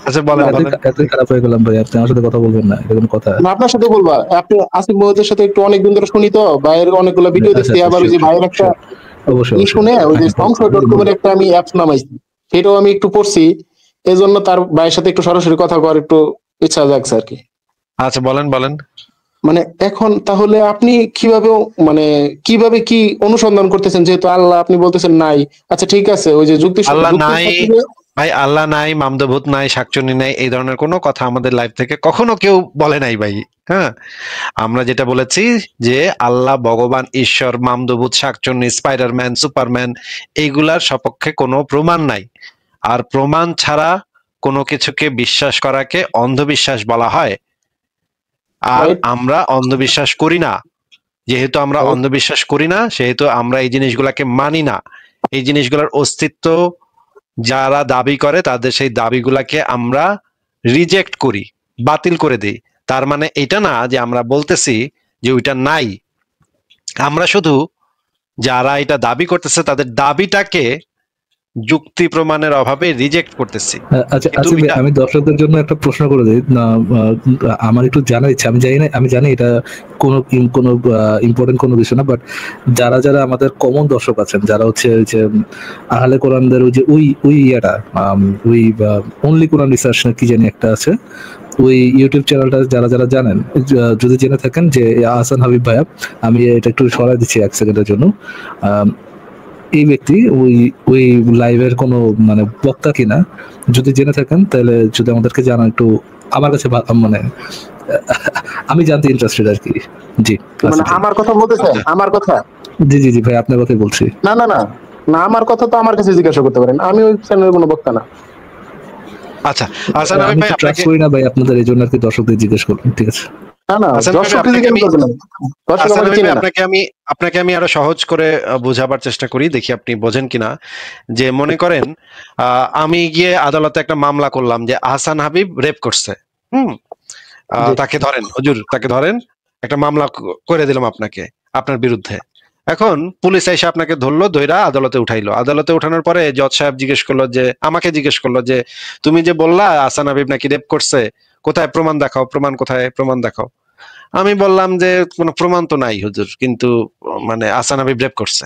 আচ্ছা বলেন। এতই খারাপ হয়ে গেলাম ভাই, আপনি আমার সাথে কথা বলবেন না, এরকম কথা। আপনার সাথে বলবা, আপনি আসিফ মহিউদ্দিনের সাথে একটু অনেকদিন ধরে শুনি তো, ভাইয়ের অনেকগুলো ভিডিও দেখছি, আবার ওই যে ভাইয়ের একটা অবশ্যই শুনে ওই যে সংশয়.com-এর একটা আমি অ্যাপস নামাইছি, সেটাও আমি একটু পড়ছি, এই জন্য তার ভাইয়ের সাথে একটু সরাসরি কথা করার একটু ইচ্ছা জাগছে আর কি। আচ্ছা বলেন। মানে এখন তাহলে আপনি কিভাবে কি অনুসন্ধান করতেছেন, যেহেতু আল্লাহ আপনি বলতেছেন নাই? আচ্ছা ঠিক আছে, ওই যে যুক্তি ভাই আল্লাহ নাই, মামদভূত নাই, শাকচুন্নি নাই, এই ধরনের কোনো কথা আমাদের লাইফ থেকে কখনো কেউ বলে নাই ভাই। হ্যাঁ, আমরা যেটা বলেছি যে আল্লাহ, ভগবান, ঈশ্বর, মামদভূত, শাকচুন্নি, স্পাইডারম্যান, সুপারম্যান, এইগুলার সপক্ষে কোনো প্রমাণ নাই। আর প্রমাণ ছাড়া কোনো কিছুকে বিশ্বাস করাকে অন্ধবিশ্বাস বলা হয়। আর রাইট। আমরা অন্ধবিশ্বাস করি না। যেহেতু আমরা অন্ধবিশ্বাস করি না, সেহেতু আমরা এই জিনিসগুলাকে মানি না। এই জিনিসগুলোর অস্তিত্ব যারা দাবি করে তাদের সেই দাবিগুলাকে আমরা রিজেক্ট করি, বাতিল করে দিই। তার মানে এটা না যে আমরা বলতেছি যে ওইটা নাই, আমরা শুধু যারা এটা দাবি করতেছে তাদের দাবিটাকে যুক্তি প্রমাণের অভাবে রিজেক্ট করতেছি। আচ্ছা কিন্তু আসিফ ভাই, এটা আমি দর্শকদের জন্য একটা প্রশ্ন করে দিই না, আমার একটু জানার ইচ্ছা, আমি জানি না, আমি জানি এটা কোনো কোনো ইম্পর্টেন্ট কোনো বিষয় না, বাট যারা যারা আমাদের কমন দর্শক আছেন, যারা হচ্ছে ওই যে আহলে কোরআনদের ওই যে ওই ইয়েটা ওই অনলি কোরআন রিসার্চ কি জানি একটা আছে, ওই ইউটিউব চ্যানেলটা যারা যারা জানেন, যদি জেনে থাকেন যে আহসান হাবিব ভাইয়া, আমি এটা একটু সরাই দিচ্ছি 1 সেকেন্ডের জন্য, এই ব্যক্তি ওই ওই লাইভের কোনো মানে বক্তা কিনা, যদি জেনে থাকেন তাহলে যদি আমাদেরকে জানান একটু, আমার কাছে মানে আমি জানতে ইন্টারেস্টেড আর কি। জি মানে আমার কথা বলতেছেন? আমার কথা? জি জি জি ভাই, আপনার কথাই বলছি। না না না না, আমার কথা তো আমার কাছে জিজ্ঞাসা করতে পারেন, আমি ওই চ্যানেলের কোনো বক্তা না। আচ্ছা, হাসান হাবিব আমি ভাই তো ট্রাস্ট আপনাকে, করি না ভাই আপনাদের, এই জন্য আর কি দর্শকদের জিজ্ঞেস করলাম, ঠিক আছে? না না, হাসান ভাই দর্শক আপনাকে জিজ্ঞাসা আমি করবে না, দর্শক হাসান আমাকে হাবিব চিনে ভাই না। আপনাকে আমি আরো সহজ করে বোঝাবার চেষ্টা করি, দেখি আপনি বোঝেন কিনা। যে মনে করেন আমি গিয়ে আদালতে একটা মামলা করলাম যে হাসান হাবিব রেপ করছে। হুম, জি। তাকে ধরেন, হুজুর তাকে ধরেন, একটা মামলা করে দিলাম আপনাকে, আপনার বিরুদ্ধে। এখন পুলিশ এসে আপনাকে ধরলো, ধইরা আদালতে উঠাইলো। আদালতে উঠানোর পরে জজ সাহেব আমাকে জিজ্ঞেস করলো যে তুমি যে বললা হাসান হাবিব নাকি রেপ করছে, কোথায় প্রমাণ দেখাও, প্রমাণ কোথায়, প্রমাণ দেখাও। আমি বললাম যে কোনো প্রমাণ তো নাই হুজুর, কিন্তু মানে হাসান হাবিব রেপ করছে।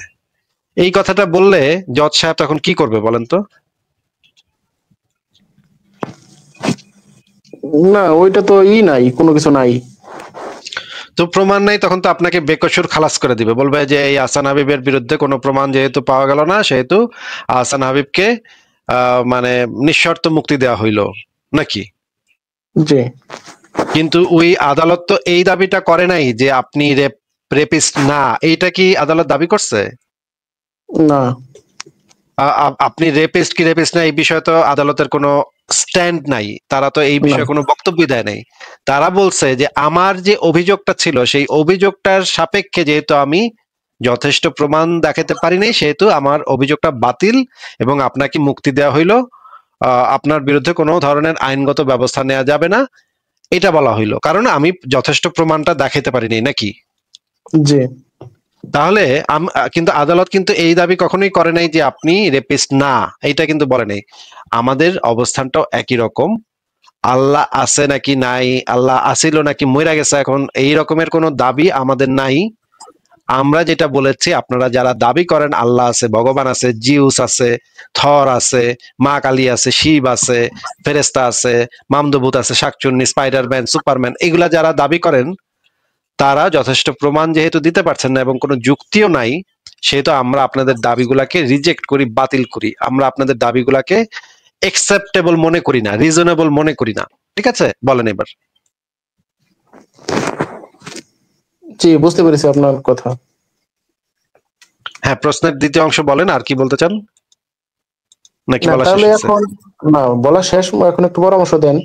এই কথাটা বললে জজ সাহেব তখন কি করবে বলেন তো? না, ওইটা তো নাই, কোনো কিছু নাই। তো প্রমাণ নাই, তখন তো আপনাকে বেকসুর খালাস করে দিবে, বলবে যে এই হাসান হাবিবের বিরুদ্ধে কোনো প্রমাণ যেহেতু পাওয়া গেল না, সেহেতু হাসান হাবিবকে মানে নিঃশর্ত মুক্তি দেওয়া হইলো নাকি। জি। কিন্তু ওই আদালত তো এই দাবিটা করে নাই যে আপনি রেপিস্ট না, এইটা কি আদালত দাবি করছে? না। আপনি রেপিস্ট কি রেপিস্ট না এই বিষয়ে তো আদালতের কোনো স্ট্যান্ড নাই, তারা তো এই বিষয়ে কোনো বক্তব্য দেয় নাই। তারা বলছে যে আমার যে অভিযোগটা ছিল সেই অভিযোগটার সাপেক্ষে যেহেতু আমি যথেষ্ট প্রমাণ দেখাতে পারি নাই, সেহেতু আমার অভিযোগটা বাতিল এবং আপনাকে মুক্তি দেওয়া হইলো, আপনার বিরুদ্ধে কোনো ধরনের আইনগত ব্যবস্থা নেওয়া যাবে না, এটা বলা হইলো, কারণ আমি যথেষ্ট প্রমাণটা দেখাতে পারিনি নাকি। জি। তাহলে কিন্তু আদালত কিন্তু এই দাবি কখনোই করে নাই যে আপনি রেপিস্ট না, এইটা কিন্তু বলে নাই। আমাদের অবস্থানটাও একই রকম, আল্লাহ আছে নাকি নাই, আল্লাহ আসিল নাকি মইরা গেছে, এখন এই রকমের কোনো দাবি আমাদের নাই। আমরা যেটা বলেছি, আপনারা যারা দাবি করেন আল্লাহ আছে, ভগবান আছে, জিউস আছে, থর আছে, মা কালী আছে, শিব আছে, ফেরেস্তা আছে, মামদভূত আছে, শাকচুন্নি, স্পাইডারম্যান, সুপারম্যান, এগুলা যারা দাবি করেন তারা যথেষ্ট প্রমাণ যেহেতু দিতে পারছেন না এবং কোনো যুক্তিও নাই, সেহেতু আমরা আপনাদের দাবিগুলাকে রিজেক্ট করি, বাতিল করি। আমরা আপনাদের দাবিগুলাকে একসেপ্টেবল মনে করি না, রিজনেবল মনে করি না। ঠিক আছে, বলেন এবার। জি, বুঝতে পেরেছি আপনার কথা। হ্যাঁ, প্রশ্নের দ্বিতীয় অংশ বলেন, আর কি বলতে চান, নাকি না বলা শেষ তাহলে হয়েছে? এখন, না বলা শেষ, এখন একটু পরামর্শ দেন।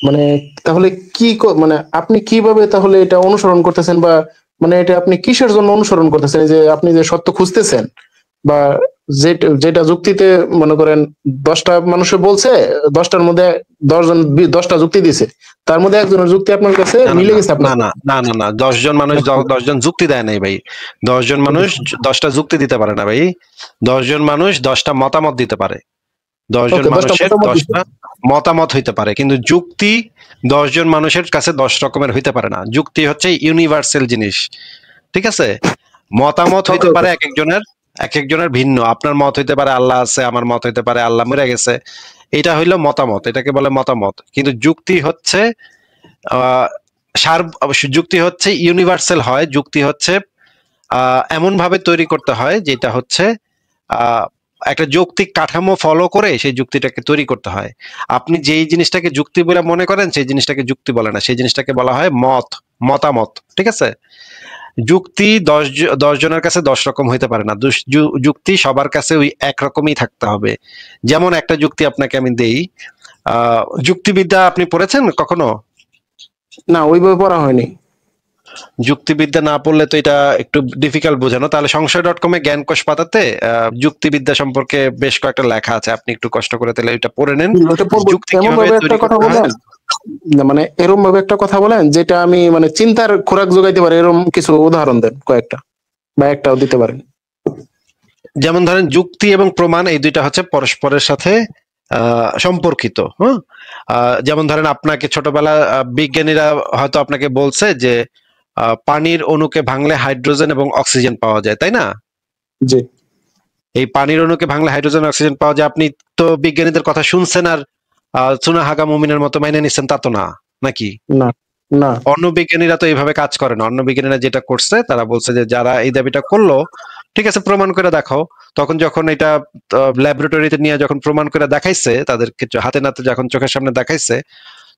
মানে তাহলে কি মানে আপনি কিভাবে তাহলে এটা অনুসরণ করতেছেন, বা মানে এটা আপনি কিসের জন্য অনুসরণ করতেছেন? এই যে আপনি যে সত্য খুঁজতেছেন, বা যেটা যুক্তিতে মনে করেন 10টা মানুষে বলছে, 10টার মধ্যে 10জন 10টা যুক্তি দিছে, তার মধ্যে একজনের যুক্তি আপনার কাছে মিলে গেছে না আপনার। না না না না 10জন মানুষ 10জন যুক্তি দেয় নাই ভাই। 10জন মানুষ 10টা যুক্তি দিতে পারে না ভাই। 10জন মানুষ 10টা মতামত দিতে পারে। 10জন ওকে, 10টা মানুষের মতামত দিছে। 10টা মতামত হইতে পারে, কিন্তু যুক্তি 10জন মানুষের কাছে 10 রকমের হইতে পারে না। যুক্তি হচ্ছে ইউনিভার্সাল জিনিস, ঠিক আছে? মতামত হইতে ওকে, পারে এক একজনের ভিন্ন। আপনার মত হইতে পারে আল্লাহ আছে, আমার মত হইতে পারে আল্লাহ মরে গেছে। এটা হইলো মতামত, এটাকে বলে মতামত। কিন্তু যুক্তি হচ্ছে যুক্তি হচ্ছে ইউনিভার্সাল হয়, যুক্তি হচ্ছে এমন ভাবে তৈরি করতে হয় যেটা হচ্ছে একটা যৌক্তিক কাঠামো ফলো করে সেই যুক্তিটাকে তৈরি করতে হয়। আপনি যেই জিনিসটাকে যুক্তি বলে মনে করেন সেই জিনিসটাকে যুক্তি বলে না, সেই জিনিসটাকে বলা হয় মতামত। ঠিক আছে? যুক্তি 10 জনের কাছে 10 রকম হইতে পারে না, যুক্তি সবার কাছে ওই একরকমই থাকতে হবে। যেমন একটা যুক্তি আপনাকে আমি দেই, যুক্তিবিদ্যা আপনি পড়েছেন কখনো? না, ওই বই পড়া হয়নি। যুক্তিবিদ্যা না পড়লে তো এটা একটু ডিফিকাল্ট বোঝানো। তাহলে সংশয়.com-এ জ্ঞানকোষ পাতাতে যুক্তিবিদ্যা সম্পর্কে বেশ কয়েকটা লেখা আছে, আপনি একটু কষ্ট করে তাহলে এটা পড়ে নেন। যুক্তি কিভাবে তৈরি করতে হয়, মানে এরকম ভাবে একটা কথা বলেন যেটা আমি মানে চিন্তার খোরাক যোগাইতে পারি, এরকম কিছু উদাহরণ দেন কয়েকটা, বা একটাও দিতে পারেন। যেমন ধরেন যুক্তি এবং প্রমাণ এই দুইটা হচ্ছে পরস্পরের সাথে সম্পর্কিত। হ্যাঁ, যেমন ধরেন আপনাকে ছোটবেলা বিজ্ঞানীরা হয়তো আপনাকে বলছে যে পানির অণুকে ভাঙলে হাইড্রোজেন এবং অক্সিজেন পাওয়া যায়, তাই না? জি। এই পানির অণুকে ভাঙলে হাইড্রোজেন অক্সিজেন পাওয়া যায়, আপনি তো বিজ্ঞানীদের কথা শুনছেন আর চুনা হাগা মুমিনের মতো মাইনে নিচ্ছেন তা তো না, নাকি? না না, অন্য বিজ্ঞানীরা তো এইভাবে কাজ করে না। অন্য বিজ্ঞানীরা যেটা করছে তারা বলছে যে যারা এই দাবিটা করলো, ঠিক আছে প্রমাণ করে দেখাও। তখন যখন এটা ল্যাবরেটরিতে নিয়ে যখন প্রমাণ করে দেখাইছে, তাদের কিছু হাতে নাতে যখন চোখের সামনে দেখাইছে,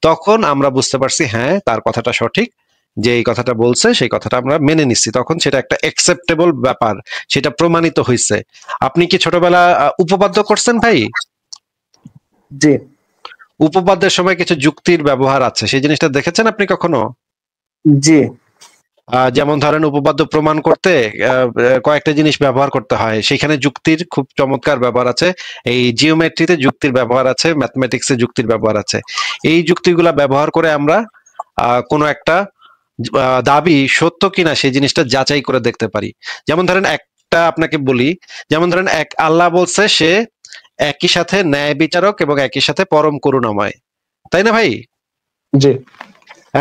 তখন আমরা বুঝতে পারছি হ্যাঁ তার কথাটা সঠিক, যে এই কথাটা বলছে সেই কথাটা আমরা মেনে নিচ্ছি। তখন সেটা একটা অ্যাকসেপ্টেবল ব্যাপার, সেটা প্রমাণিত হয়েছে। আপনি কি ছোটবেলা উপপাদ্য করছেন ভাই? জি। উপপাদ্যের সময় কিছু যুক্তির ব্যবহার আছে, সেই জিনিসটা দেখেছেন আপনি কখনো? জি। যেমন ধরেন উপপাদ্য প্রমাণ করতে কয়েকটা জিনিস ব্যবহার করতে হয়, সেখানে যুক্তির খুব চমৎকার ব্যবহার আছে। এই জিওমেট্রিতে যুক্তির ব্যবহার আছে, ম্যাথমেটিক্সে যুক্তির ব্যবহার আছে। এই যুক্তিগুলা ব্যবহার করে আমরা কোনো একটা দাবি সত্য কিনা সেই জিনিসটা যাচাই করে দেখতে পারি। যেমন ধরেন একটা আপনাকে বলি, যেমন ধরেন আল্লাহ বলছে সে একই সাথে ন্যায় বিচারক এবং একই সাথে পরম করুণাময়, তাই না ভাই? জি।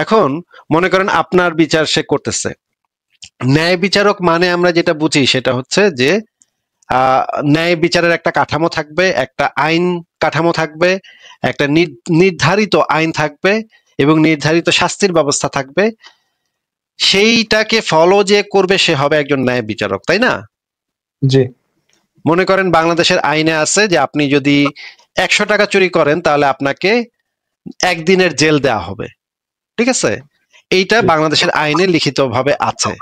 এখন মনে করেন আপনার বিচার সে করতেছে। ন্যায় বিচারক মানে আমরা যেটা বুঝি সেটা হচ্ছে যে ন্যায় বিচারের একটা কাঠামো থাকবে, একটা আইন কাঠামো থাকবে, একটা নির্ধারিত আইন থাকবে এবং নির্ধারিত শাস্তির ব্যবস্থা থাকবে। সেইটাকে ফলো যে করবে সে হবে একজন ন্যায় বিচারক, তাই না? জি। মনে করেন বাংলাদেশের আইনে আছে যে আপনি যদি 100 টাকা চুরি করেন তাহলে আপনাকে 1 দিনের জেল দেওয়া হবে, ঠিক আছে? এইটা বাংলাদেশের আইনে লিখিতভাবে আছে।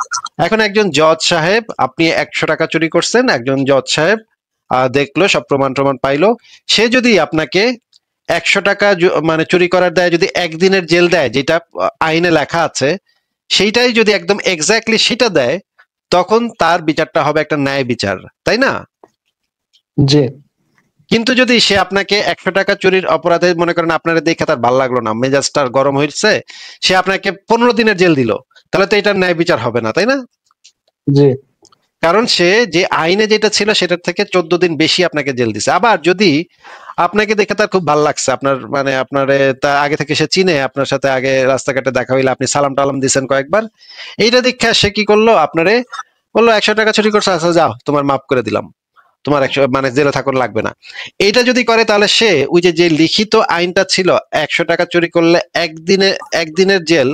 এখন একজন জজ সাহেব, আপনি 100 টাকা চুরি করছেন, একজন জজ সাহেব দেখলো, সব প্রমাণ পাইলো, সে যদি আপনাকে 100 টাকা মানে চুরি করার দায়ে যদি 1 দিনের জেল দেয়, যেটা আইনে লেখা আছে, সেইটাই যদি একদম এক্স্যাক্টলি সেটা দেয়, তখন তার বিচারটা হবে একটা ন্যায় বিচার, তাই না? জি। কিন্তু যদি সে আপনাকে 100 টাকা চুরির অপরাধে মনে করেন আপনারা দেখে তার ভালো লাগলো না, মেজাজটা গরম হয়েছে, সে আপনাকে 15 দিনের জেল দিল, তাহলে তো এটা ন্যায় বিচার হবে না, তাই না? জি। কারণ সে যে আইনে যেটা ছিল সেটার থেকে 14 দিন বেশি আপনাকে জেল দিছে। আবার যদি আপনাকে দেখে তার খুব ভালো লাগছে, আপনার মানে আপনারে তা আগে থেকে সে চিনে, আপনার সাথে আগে রাস্তাঘাটে দেখা হইলে আপনি সালাম টালাম দিয়েছেন কয়েকবার, এইটা দেখে সে কি করলো, আপনারে বললো 100 টাকা চুরি করছে, আচ্ছা যাও তোমার মাফ করে দিলাম, তোমার 100 মানে জেলে থাকুন লাগবে না। এইটা যদি করে তাহলে সে ওই যে লিখিত আইনটা ছিল 100 টাকা চুরি করলে একদিনের জেল,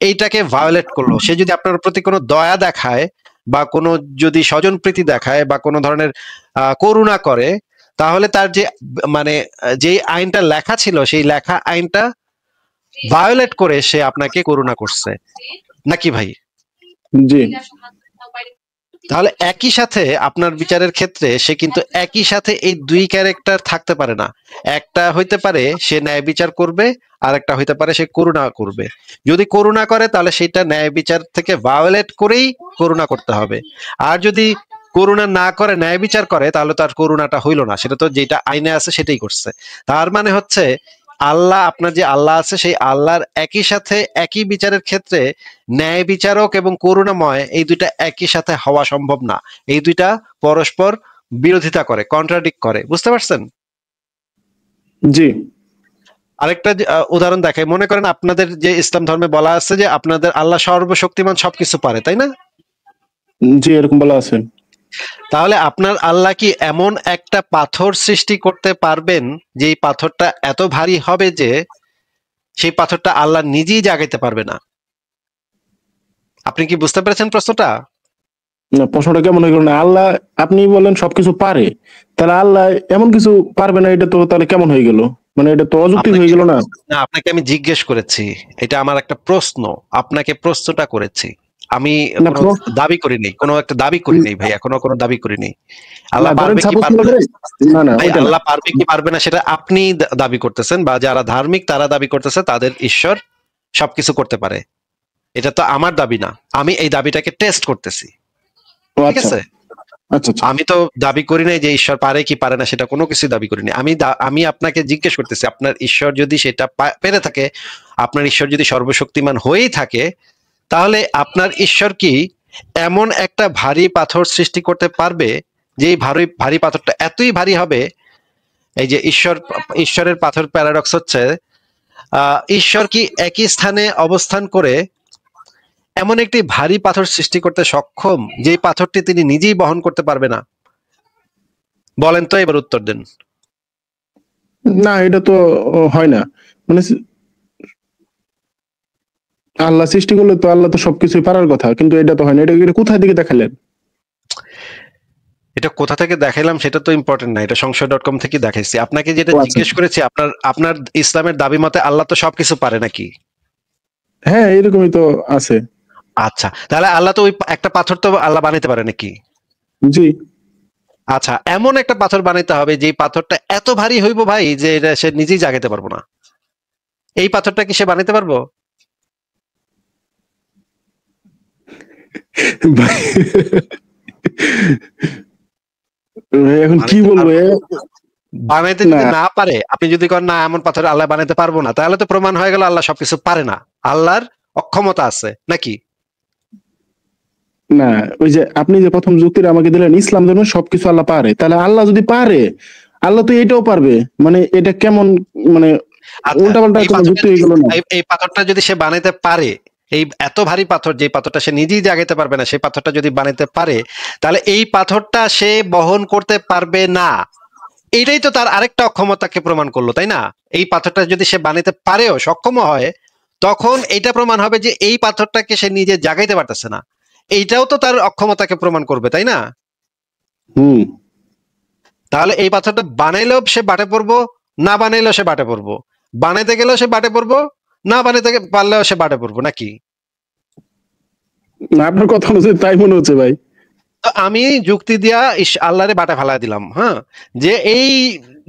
এইটাকে ভায়োলেট করলো। সে যদি আপনার প্রতি কোনো দয়া দেখায় বা কোনো যদি স্বজন প্রীতি দেখায় বা কোনো ধরনের করুণা করে, তাহলে তার যে মানে যে আইনটা লেখা ছিল সেই লেখা আইনটা ভায়োলেট করে সে আপনাকে করুণা করছে, নাকি ভাই? জি। তাহলে একই সাথে আপনার বিচারের ক্ষেত্রে সে কিন্তু একই সাথে এই দুই ক্যারেক্টার থাকতে পারে না। একটা হইতে পারে সে ন্যায় বিচার করবে, আর একটা হইতে পারে সে করুণা করবে। যদি করুণা করে তাহলে সেটা ন্যায় বিচার থেকে ভায়োলেট করেই করুণা করতে হবে, আর যদি করুণা না করে ন্যায় বিচার করে তাহলে তার করুণাটা হইল না, সেটা তো যেটা আইনে আছে সেটাই করছে। তার মানে হচ্ছে আল্লাহ, আপনার যে আল্লাহ আছে সেই আল্লাহর একই সাথে একই বিচারের ক্ষেত্রে ন্যায় বিচারক এবং করুণাময় এই দুইটা একই সাথে হওয়া সম্ভব না। এই দুইটা পরস্পর বিরোধিতা করে, কন্ট্রাডিক্ট করে, বুঝতে পারছেন? জি। আরেকটা উদাহরণ দেখাই। মনে করেন আপনাদের যে ইসলাম ধর্মে বলা আছে যে আপনাদের আল্লাহ সর্বশক্তিমান, সবকিছু পারে, তাই না? জি, এরকম বলা আছে। তাহলে আপনার আল্লাহ কি এমন একটা পাথর সৃষ্টি করতে পারবেন যে এই পাথরটা এত ভারী হবে যে সেই পাথরটা আল্লাহ নিজেই জাগাইতে পারবে না? আপনি কি বুঝতে পেরেছেন প্রশ্নটা? না, প্রশ্নটা কেমন হয়ে গেল? না, আল্লাহ আপনি বলেন সবকিছু পারে, তা তাহলে আল্লাহ এমন কিছু পারবে না, এটা তো তাহলে কেমন হয়ে গেল? মানে এটা তো অযৌক্তিক হয়ে গেল না? না, আপনাকে আমি জিজ্ঞেস করেছি, এটা আমার একটা প্রশ্ন, আপনাকে প্রশ্নটা করেছি। আমি না, কোনো দাবি করি নাই, কোনো একটা দাবি করি নাই ভাই, এখনো কোনো দাবি করি নাই। আল্লাহ না, ধরেন পারবে কি suppose পারবে মনে না, করে, না না ভাই ওইটা না। আল্লাহ পারবে কি পারবে না সেটা আপনি দাবি করতেছেন, বা যারা ধার্মিক তারা দাবি করতেছে তাদের ঈশ্বর সবকিছু করতে পারে। এটা তো আমার দাবি না, আমি এই দাবিটাকে টেস্ট করতেছি, ও ঠিক আচ্ছা আছে? আচ্ছা আচ্ছা। আমি তো দাবি করি নাই যে ঈশ্বর পারে কি পারে না, সেটা কোনো কিছু দাবি করিনি। আমি আপনাকে জিজ্ঞেস করতেছি, আপনার ঈশ্বর যদি সেটা পেরে থাকে, আপনার ঈশ্বর যদি সর্বশক্তিমান হয়েই থাকে, তাহলে আপনার ঈশ্বর কি এমন একটা ভারী পাথর সৃষ্টি করতে পারবে যে ভারী ভারী পাথরটা এতই ভারী হবে? এই যে ঈশ্বরের পাথর প্যারাডক্স হচ্ছে, ঈশ্বর কি একই স্থানে অবস্থান করে এমন একটি ভারী পাথর সৃষ্টি করতে সক্ষম যে পাথরটি তিনি নিজেই বহন করতে পারবে না? বলেন তো, এবার উত্তর দেন। না, এটা তো হয় না। মানে আল্লাহ সৃষ্টি করলে তো আল্লাহ তো সবকিছুই পারার কথা, কিন্তু এটা তো হয় না। এটা কোথায় দিকে দেখালেন? এটা কোথা থেকে দেখাইলাম সেটা তো ইম্পর্টেন্ট না, এটা সংশয়.com থেকে দেখাইছি। আপনাকে যেটা ও আচ্ছা। জিজ্ঞেস করেছি, আপনার ইসলামের দাবি মতে আল্লাহ তো সবকিছু পারে নাকি? হ্যাঁ, এরকমই তো আছে। আচ্ছা, তাহলে আল্লাহ তো ওই একটা পাথর তো আল্লাহ বানাইতে পারে নাকি? জি। আচ্ছা, এমন একটা পাথর বানাইতে হবে যে পাথরটা এত ভারী হইব ভাই যে এটা সে নিজেই জাগাইতে পারবো না। এই পাথরটা কি সে বানাইতে পারবো? এখন কি বলবো? বানাইতে যদি না পারে, আপনি যদি করেন না এমন পাথর আল্লাহ বানাইতে পারবো না, তাহলে তো প্রমাণ হয়ে গেল আল্লাহ সবকিছু পারে না, আল্লাহর অক্ষমতা আছে নাকি? না, ওই যে আপনি যে প্রথম যুক্তিটা আমাকে দিলেন, ইসলাম ধর্মে সবকিছু আল্লাহ পারে, তাহলে আল্লাহ যদি পারে, আল্লাহ তো এটাও পারবে। মানে এটা কেমন, মানে উল্টাপাল্টা কোনো যুক্তি হয়ে গেল না? এই পাথরটা যদি সে বানাইতে পারে, এই এত ভারী পাথর যে পাথরটা সে নিজেই জাগাইতে পারবে না, সেই পাথরটা যদি বানাইতে পারে, তাহলে এই পাথরটা সে বহন করতে পারবে না। এইটাই তো তার আরেকটা অক্ষমতাকে প্রমাণ করলো, তাই না? এই পাথরটা যদি সে বানাইতে পারেও, সক্ষম হয়, তখন এইটা প্রমাণ হবে যে এই পাথরটাকে সে নিজে জাগাইতে পারতেছে না। এইটাও তো তার অক্ষমতাকে প্রমাণ করবে, তাই না? তাহলে এই পাথরটা বানাইলেও সে বাটে পড়বো, না বানাইলেও সে বাটে পড়বো, বানাইতে গেলেও সে বাটে পড়বো, না বানাইতে পারলেও সে বাটে পড়বো, নাকি? না, আপনার কথা অনুযায়ী তাই মনে হচ্ছে ভাই। আমি যুক্তি দিয়া আল্লাহরে বাটা ফেলা দিলাম, হ্যাঁ, যে এই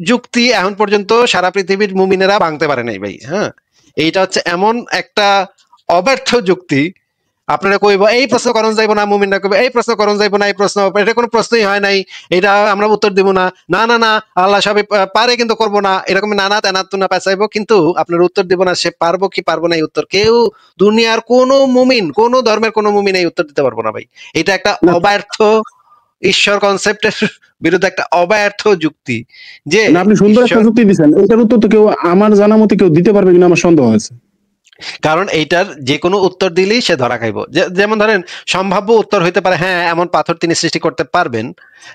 যুক্তি এখন পর্যন্ত সারা পৃথিবীর মুমিনেরা ভাঙতে পারে নাই ভাই। হ্যাঁ, এইটা হচ্ছে এমন একটা অব্যর্থ যুক্তি। আপনারা কইব এই প্রশ্ন করণ যাইব না, মুমিনরা কইবে এই প্রশ্ন করণ যাইব না, এই প্রশ্ন, এটা কোনো প্রশ্নই হয় নাই, এটা আমরা উত্তর দিব না, না না না আল্লাহ সবই পারে কিন্তু করবো না, এরকম নানা তেনাতুনা পেঁচাইবো, কিন্তু আপনার উত্তর দিব না সে পারবো কি পারবো না এই উত্তর কেউ দুনিয়ার কোনো মুমিন, কোনো ধর্মের কোনো মুমিন এই উত্তর দিতে পারবো না ভাই। এটা একটা অব্যর্থ ঈশ্বর কনসেপ্টের বিরুদ্ধে একটা অব্যর্থ যুক্তি। যে আপনি সুন্দর একটা যুক্তি দিচ্ছেন, এটার উত্তর তো কেউ আমার জানা মতে কেউ দিতে পারবে কিনা আমার সন্দেহ আছে। কারণ এইটার যে কোনো উত্তর দিলেই সে ধরা খাইব। যেমন ধরেন সম্ভাব্য উত্তর হইতে পারে হ্যাঁ এমন পাথর তিনি সৃষ্টি করতে পারবেন,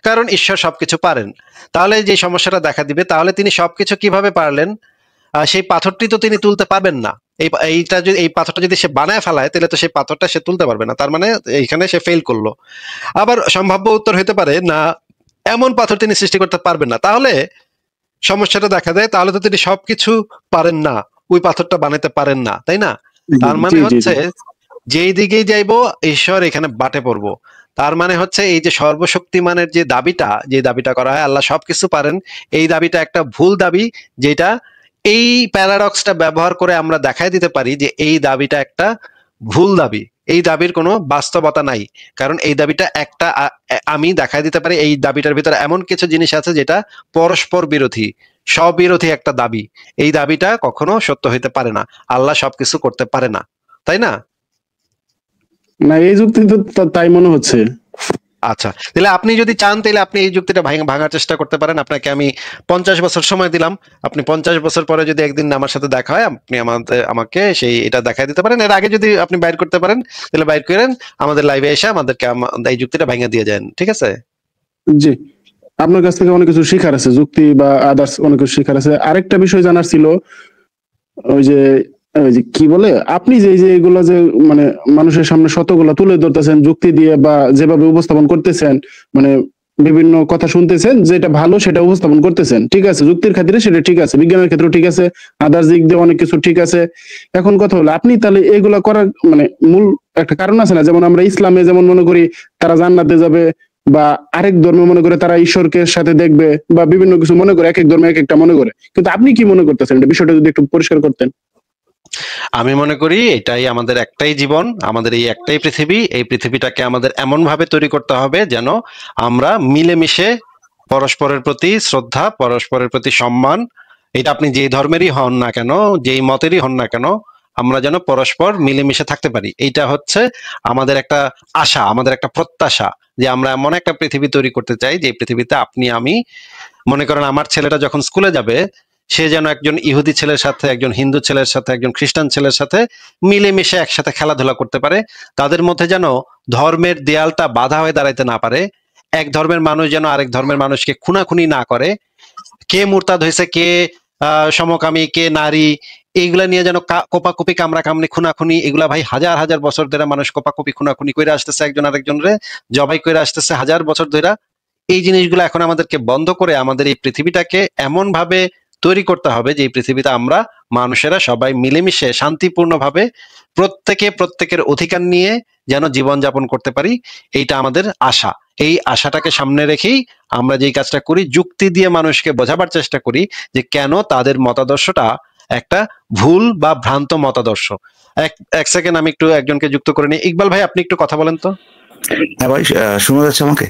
কারণ ঈশ্বর সবকিছু পারেন। তাহলে যে সমস্যাটা দেখা দিবে, তাহলে তিনি সবকিছু কিভাবে পারলেন? সেই পাথরটি তো তিনি তুলতে পারবেন না। এই পাথরটা যদি সে বানায় ফেলায়, তাহলে তো সেই পাথরটা সে তুলতে পারবে না, তার মানে এইখানে সে ফেল করলো। আবার সম্ভাব্য উত্তর হইতে পারে না এমন পাথর তিনি সৃষ্টি করতে পারবেন না, তাহলে সমস্যাটা দেখা দেয়, তাহলে তো তিনি সবকিছু পারেন না, ওই পাথরটা বানাতে পারেন না, তাই না? তার মানে হচ্ছে যেই দিকেই যাইবো ঈশ্বর এখানে বাটে পড়বো। তার মানে হচ্ছে এই যে সর্বশক্তিমানের যে দাবিটা করা হয় আল্লাহ সবকিছু পারেন, এই দাবিটা একটা ভুল দাবি, যেটা এই প্যারাডক্সটা ব্যবহার করে আমরা দেখাই দিতে পারি যে এই দাবিটা একটা ভুল দাবি, এই দাবির কোনো বাস্তবতা নাই। কারণ এই দাবিটা একটা আমি দেখাই দিতে পারি এই দাবিটার ভিতরে এমন কিছু জিনিস আছে যেটা পরস্পর বিরোধী, স্ববিরোধী একটা দাবি। এই দাবিটা কখনো সত্য হইতে পারে না, আল্লাহ সবকিছু করতে পারে না, তাই না? না, এই যুক্তি তো তাই মনে হচ্ছে। আচ্ছা, তাহলে আপনি যদি চান তাহলে আপনি এই যুক্তিটা ভাঙার চেষ্টা করতে পারেন। আপনাকে আমি 50 বছর সময় দিলাম, আপনি 50 বছর পরে যদি একদিন আমার সাথে দেখা হয়, আপনি আমাকে সেই এটা দেখাই দিতে পারেন। এর আগে যদি আপনি বাইর করতে পারেন তাহলে বাইর করেন, আমাদের লাইভে এসে আমাদেরকে এই যুক্তিটা ভেঙে দিয়ে যান, ঠিক আছে? জি, আপনার কাছ থেকে অনেক কিছু শেখার আছে, যুক্তি বা আদার্স অনেক কিছু শেখার আছে। আরেকটা বিষয় জানার ছিল, ওই যে কি বলে, আপনি যে এগুলো যে মানে মানুষের সামনে শতগুলা তুলে ধরতেছেন যুক্তি দিয়ে বা যেভাবে উপস্থাপন করতেছেন, মানে বিভিন্ন কথা শুনতেছেন, যেটা ভালো সেটা উপস্থাপন করতেছেন, ঠিক আছে, যুক্তির খাতিরে সেটা ঠিক আছে, বিজ্ঞানের ক্ষেত্রে ঠিক আছে, আদার্স দিক দিয়ে অনেক কিছু ঠিক আছে। এখন কথা হলো আপনি তাহলে এগুলা করার মানে মূল একটা কারণ আছে না, যেমন আমরা ইসলামে যেমন মনে করি তারা জান্নাতে যাবে, বা আরেক ধর্মে মনে করে তারা ঈশ্বরকে সাথে দেখবে, বা বিভিন্ন কিছু মনে করে, এক এক ধর্মে এক একটা মনে করে, কিন্তু আপনি কি মনে করতেছেন এটা বিষয়টা যদি একটু পরিষ্কার করতেন। আমি মনে করি এটাই আমাদের একটাই জীবন, আমাদের এই একটাই পৃথিবী, এই পৃথিবীটাকে আমাদের এমন ভাবে তৈরি করতে হবে যেন আমরা মিলেমিশে পরস্পরের প্রতি শ্রদ্ধা, পরস্পরের প্রতি সম্মান, এটা আপনি যেই ধর্মেরই হন না কেন, যেই মতেরই হন না কেন, আমরা যেন পরস্পর মিলেমিশে থাকতে পারি। এইটা হচ্ছে আমাদের একটা আশা, আমাদের একটা প্রত্যাশা, যে আমরা এমন একটা পৃথিবী তৈরি করতে চাই যে পৃথিবীতে আপনি আমি, মনে করেন আমার ছেলেটা যখন স্কুলে যাবে সে যেন একজন ইহুদি ছেলের সাথে, একজন হিন্দু ছেলের সাথে, একজন খ্রিস্টান ছেলের সাথে মিলেমিশে একসাথে খেলাধুলা করতে পারে। তাদের মধ্যে যেন ধর্মের দেয়ালটা বাধা হয়ে দাঁড়াইতে না পারে। এক ধর্মের মানুষ যেন আরেক ধর্মের মানুষকে খুনাখুনি না করে, কে মুরতাদ হয়েছে, কে সমকামী, কে নারী, এইগুলা নিয়ে যেন কোপাকুপি, কামড়া কামড়ি, খুনাখুনি, এগুলা ভাই হাজার হাজার বছর ধরে মানুষ কোপাকুপি খুনাখুনি করে আসতেছে, একজন আরেকজনের জবাই করে আসতেছে হাজার বছর ধরে। এই জিনিসগুলো এখন আমাদেরকে বন্ধ করে আমাদের এই পৃথিবীটাকে এমন ভাবে তৈরি করতে হবে যে এই পৃথিবীতে আমরা মানুষেরা সবাই মিলেমিশে শান্তিপূর্ণভাবে প্রত্যেকে প্রত্যেকের অধিকার নিয়ে যেন জীবনযাপন করতে পারি। এইটা আমাদের আশা। এই আশাটাকে সামনে রেখেই আমরা যেই কাজটা করি, যুক্তি দিয়ে মানুষকে বোঝাবার চেষ্টা করি যে কেন তাদের মতাদর্শটা একটা ভুল বা ভ্রান্ত মতাদর্শ। এক সেকেন্ড আমি একটু একজনকে যুক্ত করে নিই। ইকবাল ভাই, আপনি একটু কথা বলেন তো। হ্যাঁ ভাই, শোনা যাচ্ছে আমাকে?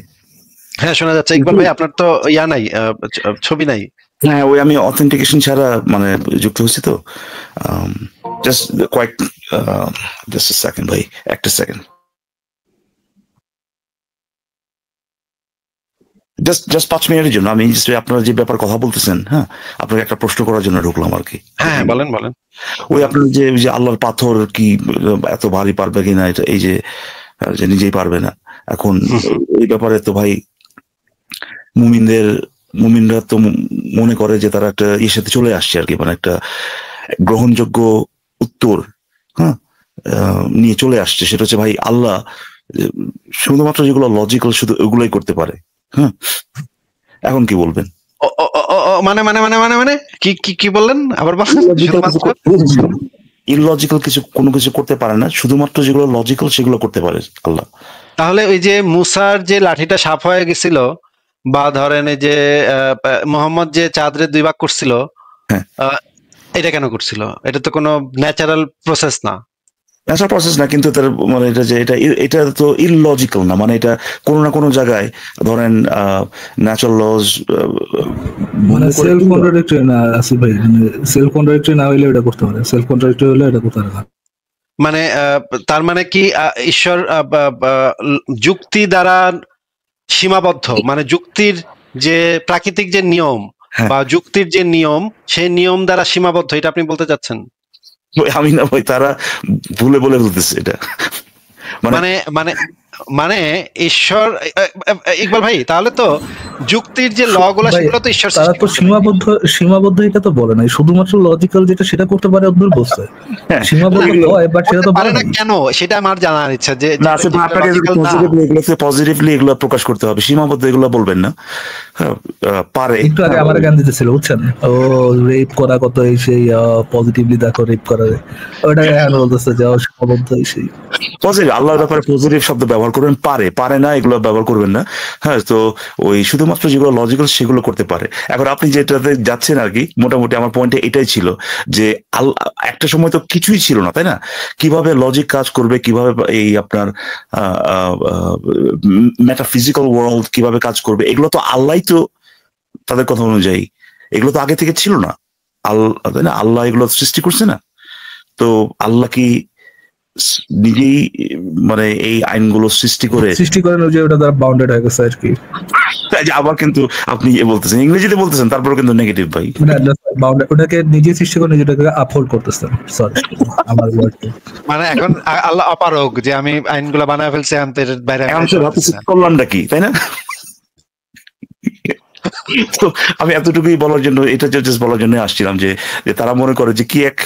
হ্যাঁ, শোনা যাচ্ছে। ইকবাল ভাই, আপনার তো ইয়া নাই, ছবি নাই। হ্যাঁ, ওই আমি অথেন্টিকেশন ছাড়া মানে যুক্ত হচ্ছি তো। জাস্ট কয়েক জাস্ট সেকেন্ড ভাই, একটা সেকেন্ড, জাস্ট 5 মিনিটের জন্য আমি আপনারা যে ব্যাপার কথা বলতেছেন, হ্যাঁ, আপনাকে একটা প্রশ্ন করার জন্য ঢুকলাম আর কি। হ্যাঁ, বলেন বলেন। ওই আপনার যে আল্লাহর পাথর কি এত ভারী পারবে কিনা, এটা এই যে নিজেই পারবে না, এখন এই ব্যাপারে তো ভাই মুমিনরা তো মনে করে যে তারা একটা ইয়ের সাথে চলে আসছে আর কি, মানে একটা গ্রহণযোগ্য উত্তর, হ্যাঁ, নিয়ে চলে আসছে। সেটা হচ্ছে ভাই আল্লাহ শুধুমাত্র যেগুলো লজিক্যাল শুধু ওগুলোই করতে পারে। হ্যাঁ, এখন কি বলবেন? মানে মানে মানে মানে মানে কি কি কি বললেন আবার বলেন। ইললজিক্যাল কোনো কিছু করতে পারে না, শুধুমাত্র যেগুলো লজিক্যাল সেগুলো করতে পারে আল্লাহ। তাহলে ওই যে মুসার যে লাঠিটা সাপ হয়ে গেছিল, বা ধরেন এই যে মোহাম্মদ যে চাঁদরে 2 ভাগ করছিল, এটা কেন করছিল? এটা তো কোনো ন্যাচারাল প্রসেস না। ন্যাচারাল প্রসেস না, কিন্তু তার মানে এটা তো ইললজিক্যাল না, মানে এটা কোনো না কোনো জায়গায় ধরেন ন্যাচারাল লজ মানে সেলফ কন্ট্রাডিক্টরি না আসিফ ভাই, মানে সেলফ কন্ট্রাডিক্টরি না হইলে এটা করতে পারে, সেলফ কন্ট্রাডিক্টরি হলে এটা করতে পারে না। মানে তার মানে কি ঈশ্বর যুক্তি দ্বারা সীমাবদ্ধ, মানে যুক্তির যে প্রাকৃতিক যে নিয়ম বা যুক্তির যে নিয়ম, সেই নিয়ম দ্বারা সীমাবদ্ধ, এটা আপনি বলতে চাচ্ছেন? আমি না ভাই, তারা ভুলে বলে বলতেছে এটা। মানে মানে মানে ঈশ্বর, ইকবাল ভাই, তাহলে তো যুক্তির যে ল গুলো সেগুলো তো ঈশ্বর তারা তো সীমাবদ্ধ এটা তো বলে নাই, শুধুমাত্র লজিক্যাল যেটা সেটা করতে পারে অদ্ভুত বলছে। সীমাবদ্ধ হয় বাট সেটা তো পারে না কেন, সেটা আমার জানার ইচ্ছা। যে না, পজিটিভলি এগুলো প্রকাশ করতে হবে, সীমাবদ্ধ এগুলো বলবেন না। পারে একটু আগে আমার জ্ঞান দিতেছিল, বুঝছেন, ও রেপ করা কত এই সেই পজিটিভলি দেখো রেপ করা, ওটা এখন বলতেছে যে সীমাবদ্ধ এই সেই পজিটিভ, আল্লাহর ব্যাপারে পজিটিভ শব্দ ব্যবহার করবেন, পারে না এগুলো ব্যবহার করবেন না। হ্যাঁ, তো ওই শুধুমাত্র যেগুলো লজিক্যাল সেগুলো করতে পারে। এখন আপনি যেটাতে যাচ্ছেন আর কি, মোটামুটি আমার পয়েন্টে এটাই ছিল যে একটা সময় তো কিছুই ছিল না, তাই না? কিভাবে লজিক কাজ করবে, কিভাবে এই আপনার মেটাফিজিক্যাল ওয়ার্ল্ড কিভাবে কাজ করবে, এগুলো তো আল্লাহই তো তাদের কথা অনুযায়ী, এগুলো তো আগে থেকে ছিল না। তাই না? আল্লাহ এগুলো সৃষ্টি করছে না, তো আল্লাহ কি নিজেই মানে এই আইনগুলো সৃষ্টি করেন যে ওটা তার বাউন্ডেড হয়ে গেছে আর কি। আবার কিন্তু আপনি বলতেছেন, ইংরেজিতে বলতেছেন, তারপরে কিন্তু নেগেটিভ ভাই। ওটাকে নিজে সৃষ্টি করে নিজেটাকে আপহোল্ড করতেছেন। সরি, আমার মানে এখন আল্লাহ অপারগ যে আমি আইনগুলো বানায় ফেলছি, আনতে বাইরে করলামটা কি, তাই না? তো আমি এতটুকুই বলার জন্য, এটা জাস্ট বলার জন্য আসছিলাম যে তারা মনে করে যে কি এক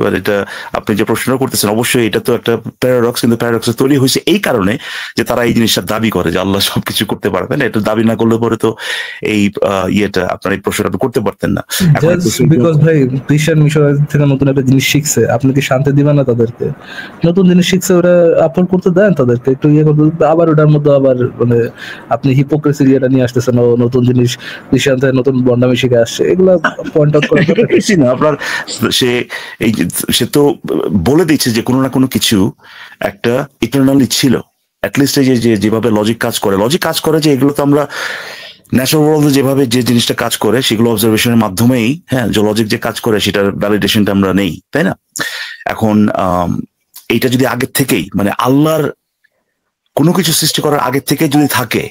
মানে এটা আপনি যে প্রশ্ন করতেছেন, অবশ্যই এটা তো একটা প্যারাডক্স, কিন্তু প্যারাডক্স তৈরি হয়েছে এই কারণে যে তারা এই জিনিসটা দাবি করে যে আল্লাহ সবকিছু করতে পারবে না। এটা দাবি না করলে পরে তো এই আপনার এই প্রশ্নটা আপনি করতে পারতেন না। বিকজ ভাই খ্রিস্টান মিশনারি থেকে নতুন একটা জিনিস শিখছে, আপনি কি শান্তি দিবেন না তাদেরকে? নতুন জিনিস শিখছে, ওরা আপলোড করতে দেন তাদেরকে, একটু করতে, আবার ওটার মধ্যে আবার মানে আপনি হিপোক্রেসি ইয়েটা নিয়ে আসতেছেন, নতুন জিনিস খ্রিস্টান থেকে নতুন বন্ডামি শিখে আসছে, এগুলা পয়েন্ট আউট করা না। আপনার সে তো বলে দিচ্ছে যে কোনো না কোনো কিছু একটা ইটারনালি ছিল। অ্যাটলিস্ট এই যে যেভাবে লজিক কাজ করে যে এগুলো তো আমরা ন্যাচারাল ওয়ার্ল্ডে যেভাবে যে জিনিসটা কাজ করে সেগুলো অবজারভেশনের মাধ্যমেই, হ্যাঁ, যে লজিক যে কাজ করে সেটার ভ্যালিডেশনটা আমরা নেই, তাই না? এখন এইটা যদি আগের থেকেই মানে আল্লাহর কোনো কিছু সৃষ্টি করার আগের থেকে যদি থাকে,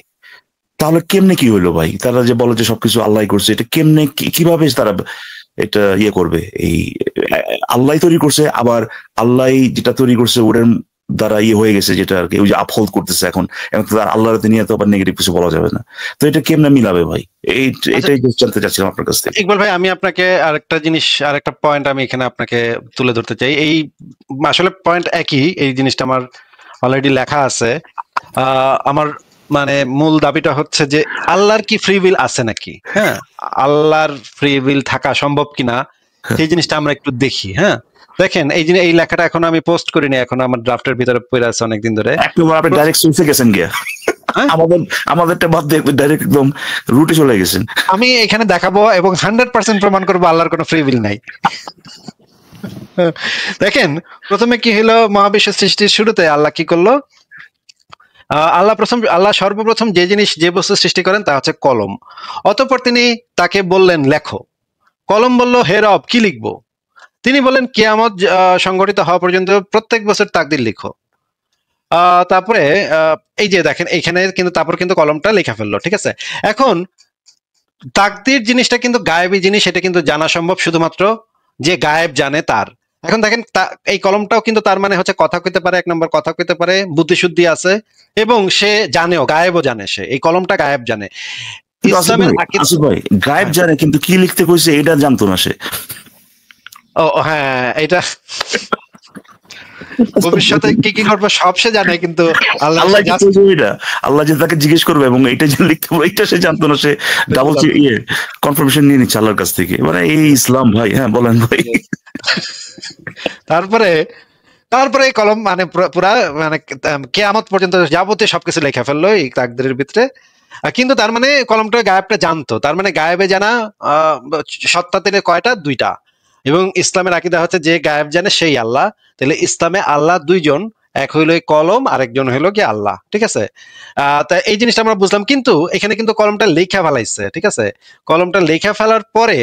তাহলে কেমনে কি হইলো ভাই? তারা যে বলে যে সবকিছু আল্লাহ করছে, এটা কেমনে কিভাবে তারা এটা করবে? এই আল্লাহ তৈরি করছে, আবার আল্লাহ যেটা তৈরি করছে ওটার দ্বারা হয়ে গেছে, যেটা আর কি ওই যে আপহোল্ড করতেছে এখন তার আল্লাহর নিয়ে তো আবার নেগেটিভ কিছু বলা যাবে না। তো এটা কেমনে মিলাবে ভাই? এটাই জানতে চাচ্ছিলাম আপনার কাছ থেকে। ইকবাল ভাই, আমি আপনাকে আরেকটা পয়েন্ট আমি এখানে আপনাকে তুলে ধরতে চাই। এই আসলে পয়েন্ট একই, এই জিনিসটা আমার অলরেডি লেখা আছে। আমার মানে মূল দাবিটা হচ্ছে যে আল্লাহর কি ফ্রি উইল আছে নাকি? হ্যাঁ, আল্লাহর ফ্রি উইল থাকা সম্ভব কিনা সেই জিনিসটা আমরা একটু দেখি। হ্যাঁ, দেখেন এই লেখাটা এখন আমি পোস্ট করিনি, এখন আমার ড্রাফটের ভিতরে পড়ে আছে অনেকদিন ধরে। আপনি ডাইরেক্ট সুইচে গেছেন গিয়া, আমাদেরটা বাদ দিয়ে ডাইরেক্ট একদম রুটে চলে গেছেন। আমি এখানে দেখাবো এবং 100% প্রমাণ করবো আল্লাহর কোনো ফ্রি উইল নাই। দেখেন, প্রথমে কি হলো, মহাবিশ্ব সৃষ্টির শুরুতে আল্লাহ কি করলো? আল্লাহ সর্বপ্রথম যে বস্তু সৃষ্টি করেন তা হচ্ছে কলম। অতঃপর তিনি তাকে বললেন লেখো। কলম বলল, হে রব, কি লিখবো? তিনি বললেন, কিয়ামত সংঘটিত হওয়া পর্যন্ত প্রত্যেক বছর তাকদির লিখো। তারপরে এই যে দেখেন এইখানে কিন্তু তারপর কিন্তু কলমটা লেখা ফেললো, ঠিক আছে? এখন তাকদির জিনিসটা কিন্তু গায়েবী জিনিস, এটা কিন্তু জানা সম্ভব শুধুমাত্র যে গায়েব জানে তার। এখন দেখেন এই কলমটাও কিন্তু তার মানে হচ্ছে কথা কইতে পারে, এক নম্বর কথা কইতে পারে, বুদ্ধিশুদ্ধি আছে, এবং সে জানেও, গায়েবও জানে, সে এই কলমটা গায়েব জানে। ইসলামের গায়েব জানে, কিন্তু কি লিখতে কইছে এটা জানতো না সে। ও হ্যাঁ, এটা ভবিষ্যতে কি করবে সব সে জানে, কিন্তু আল্লাহ যে তাকে জিজ্ঞেস করবে এবং এটা যে লিখতে হবে এটা সে জানতো না, সে ডাবল কনফার্মেশন নিয়ে নিচ্ছে আল্লাহর কাছ থেকে। মানে এই ইসলাম ভাই। হ্যাঁ, বলেন ভাই। তারপরে এই কলম মানে পুরা মানে কিয়ামত পর্যন্ত যাবতীয় সবকিছু লেখা ফেললো এই তাকদীরের ভিতরে। কিন্তু তার মানে কলমটা গায়েবটা জানতো, তার মানে গায়েবে জানা সত্তা থেকে কয়টা? দুইটা। এবং ইসলামের আকীদা হচ্ছে যে গায়েব জানে সেই আল্লাহ। তাহলে ইসলামে আল্লাহ দুইজন, এক হইলো এই কলম, আরেকজন হইলো কি আল্লাহ, ঠিক আছে? তা এই জিনিসটা আমরা বুঝলাম, কিন্তু এখানে কিন্তু কলমটা লেখা ফেলাইছে, ঠিক আছে? কলমটা লেখা ফেলার পরে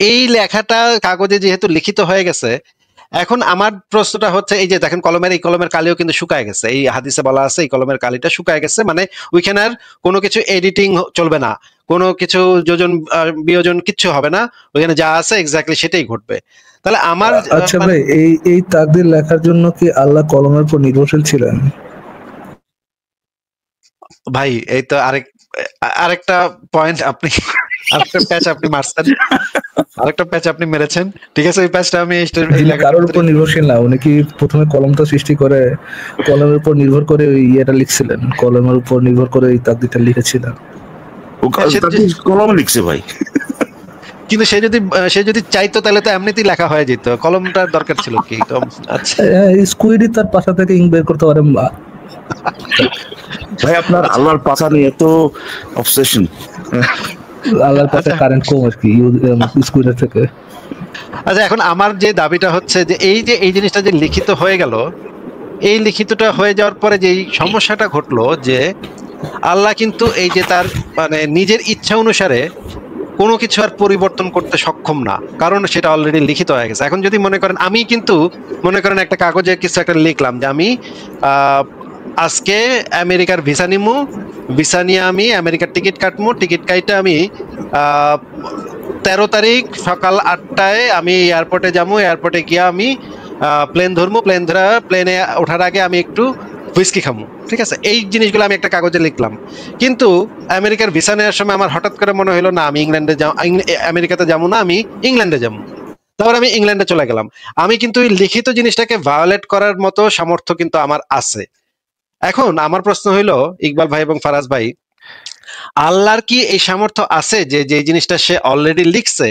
এই লেখাটা কাগজে যেহেতু লিখিত হয়ে গেছে, এখন আমার প্রশ্নটা হচ্ছে, এই যে দেখেন এই কলমের কালিও কিন্তু শুকায় গেছে। এই হাদিসে বলা আছে এই কলমের কালিটা শুকায় গেছে, মানে ওইখানে আর কোনো কিছু এডিটিং চলবে না, কোনো কিছু যোজন বিয়োজন কিচ্ছু হবে না, ওইখানে যা আছে এক্স্যাক্টলি সেটাই ঘটবে। তাহলে আমার আচ্ছা ভাই, এই তাকদীর লেখার জন্য কি আল্লাহ কলমের উপর নির্ভরশীল ছিলেন? ভাই এই তো আরেকটা পয়েন্ট, আপনি আরেকটা প্যাচ আপনি মারছেন, আরেকটা প্যাচ আপনি মেরেছেন, ঠিক আছে? ওই প্যাচটা আমি কারোর উপর নির্ভরশীল না, উনি কি প্রথমে কলমটা সৃষ্টি করে কলমের উপর নির্ভর করে ওই ইয়েটা লিখছিলেন, কলমের উপর নির্ভর করে এই তাকদীরটা লিখেছিলেন? কলম লিখছে ভাই, কিন্তু সে যদি চাইতো তাহলে তো এমনিতেই লেখা হয়ে যেত, কলমটার দরকার ছিল কি? আচ্ছা, স্কুইডি তার পাশা থেকে ইঙ্ক বের করতে পারে ভাই। আপনার আল্লাহর পাশা নিয়ে এত অবসেশন। আল্লাহর পাশে কারেন্ট কম আর কি স্কুইডের থেকে। আচ্ছা, এখন আমার যে দাবিটা হচ্ছে যে এই জিনিসটা যে লিখিত হয়ে গেল, এই লিখিতটা হয়ে যাওয়ার পরে যে সমস্যাটা ঘটলো, যে আল্লাহ কিন্তু এই যে তার মানে নিজের ইচ্ছা অনুসারে কোনো কিছু আর পরিবর্তন করতে সক্ষম না, কারণ সেটা অলরেডি লিখিত হয়ে গেছে। এখন যদি মনে করেন আমি কিন্তু মনে করেন একটা কাগজে কিছু একটা লিখলাম যে আমি আজকে আমেরিকার ভিসা নিমু, ভিসা নিয়ে আমি আমেরিকার টিকিট কাটবো, টিকিট কাইটে আমি 13 তারিখ সকাল 8টায় আমি এয়ারপোর্টে যাবো, এয়ারপোর্টে গিয়ে আমি প্লেন ধরবো, প্লেনে ওঠার আগে আমি একটু হুইস্কি খামু, ঠিক আছে, এই জিনিসগুলো আমি একটা কাগজে লিখলাম। কিন্তু আমেরিকার ভিসা নেওয়ার সময় আমার হঠাৎ করে মনে হলো না আমি আমেরিকাতে যাবো না, আমি ইংল্যান্ডে যাবো। তারপর আমি ইংল্যান্ডে চলে গেলাম। আমি কিন্তু এই লিখিত জিনিসটাকে ভায়োলেট করার মতো সামর্থ্য কিন্তু আমার আছে। এখন আমার প্রশ্ন হইলো ইকবাল ভাই এবং ফারাজ ভাই, আল্লাহর কি এই সামর্থ্য আছে যে যে জিনিসটা সে অলরেডি লিখছে